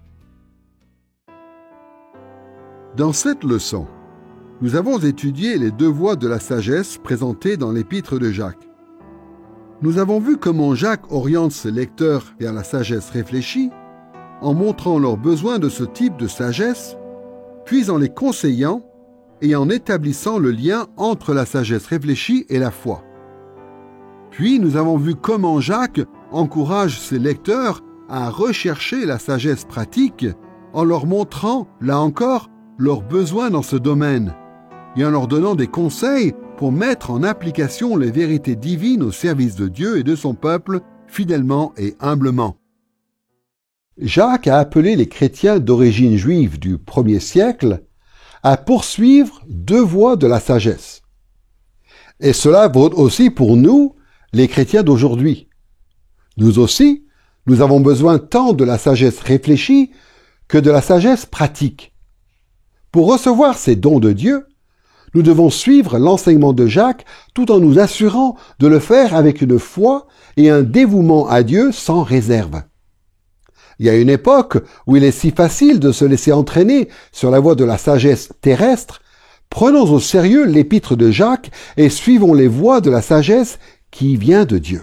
Dans cette leçon, nous avons étudié les deux voies de la sagesse présentées dans l'épître de Jacques. Nous avons vu comment Jacques oriente ses lecteurs vers la sagesse réfléchie, en montrant leurs besoins de ce type de sagesse, puis en les conseillant et en établissant le lien entre la sagesse réfléchie et la foi. Puis nous avons vu comment Jacques encourage ses lecteurs à rechercher la sagesse pratique en leur montrant, là encore, leurs besoins dans ce domaine et en leur donnant des conseils pour mettre en application les vérités divines au service de Dieu et de son peuple, fidèlement et humblement. Jacques a appelé les chrétiens d'origine juive du 1er siècle à poursuivre deux voies de la sagesse. Et cela vaut aussi pour nous, les chrétiens d'aujourd'hui. Nous aussi, nous avons besoin tant de la sagesse réfléchie que de la sagesse pratique. Pour recevoir ces dons de Dieu, nous devons suivre l'enseignement de Jacques tout en nous assurant de le faire avec une foi et un dévouement à Dieu sans réserve. Il y a une époque où il est si facile de se laisser entraîner sur la voie de la sagesse terrestre. Prenons au sérieux l'épître de Jacques et suivons les voies de la sagesse qui vient de Dieu.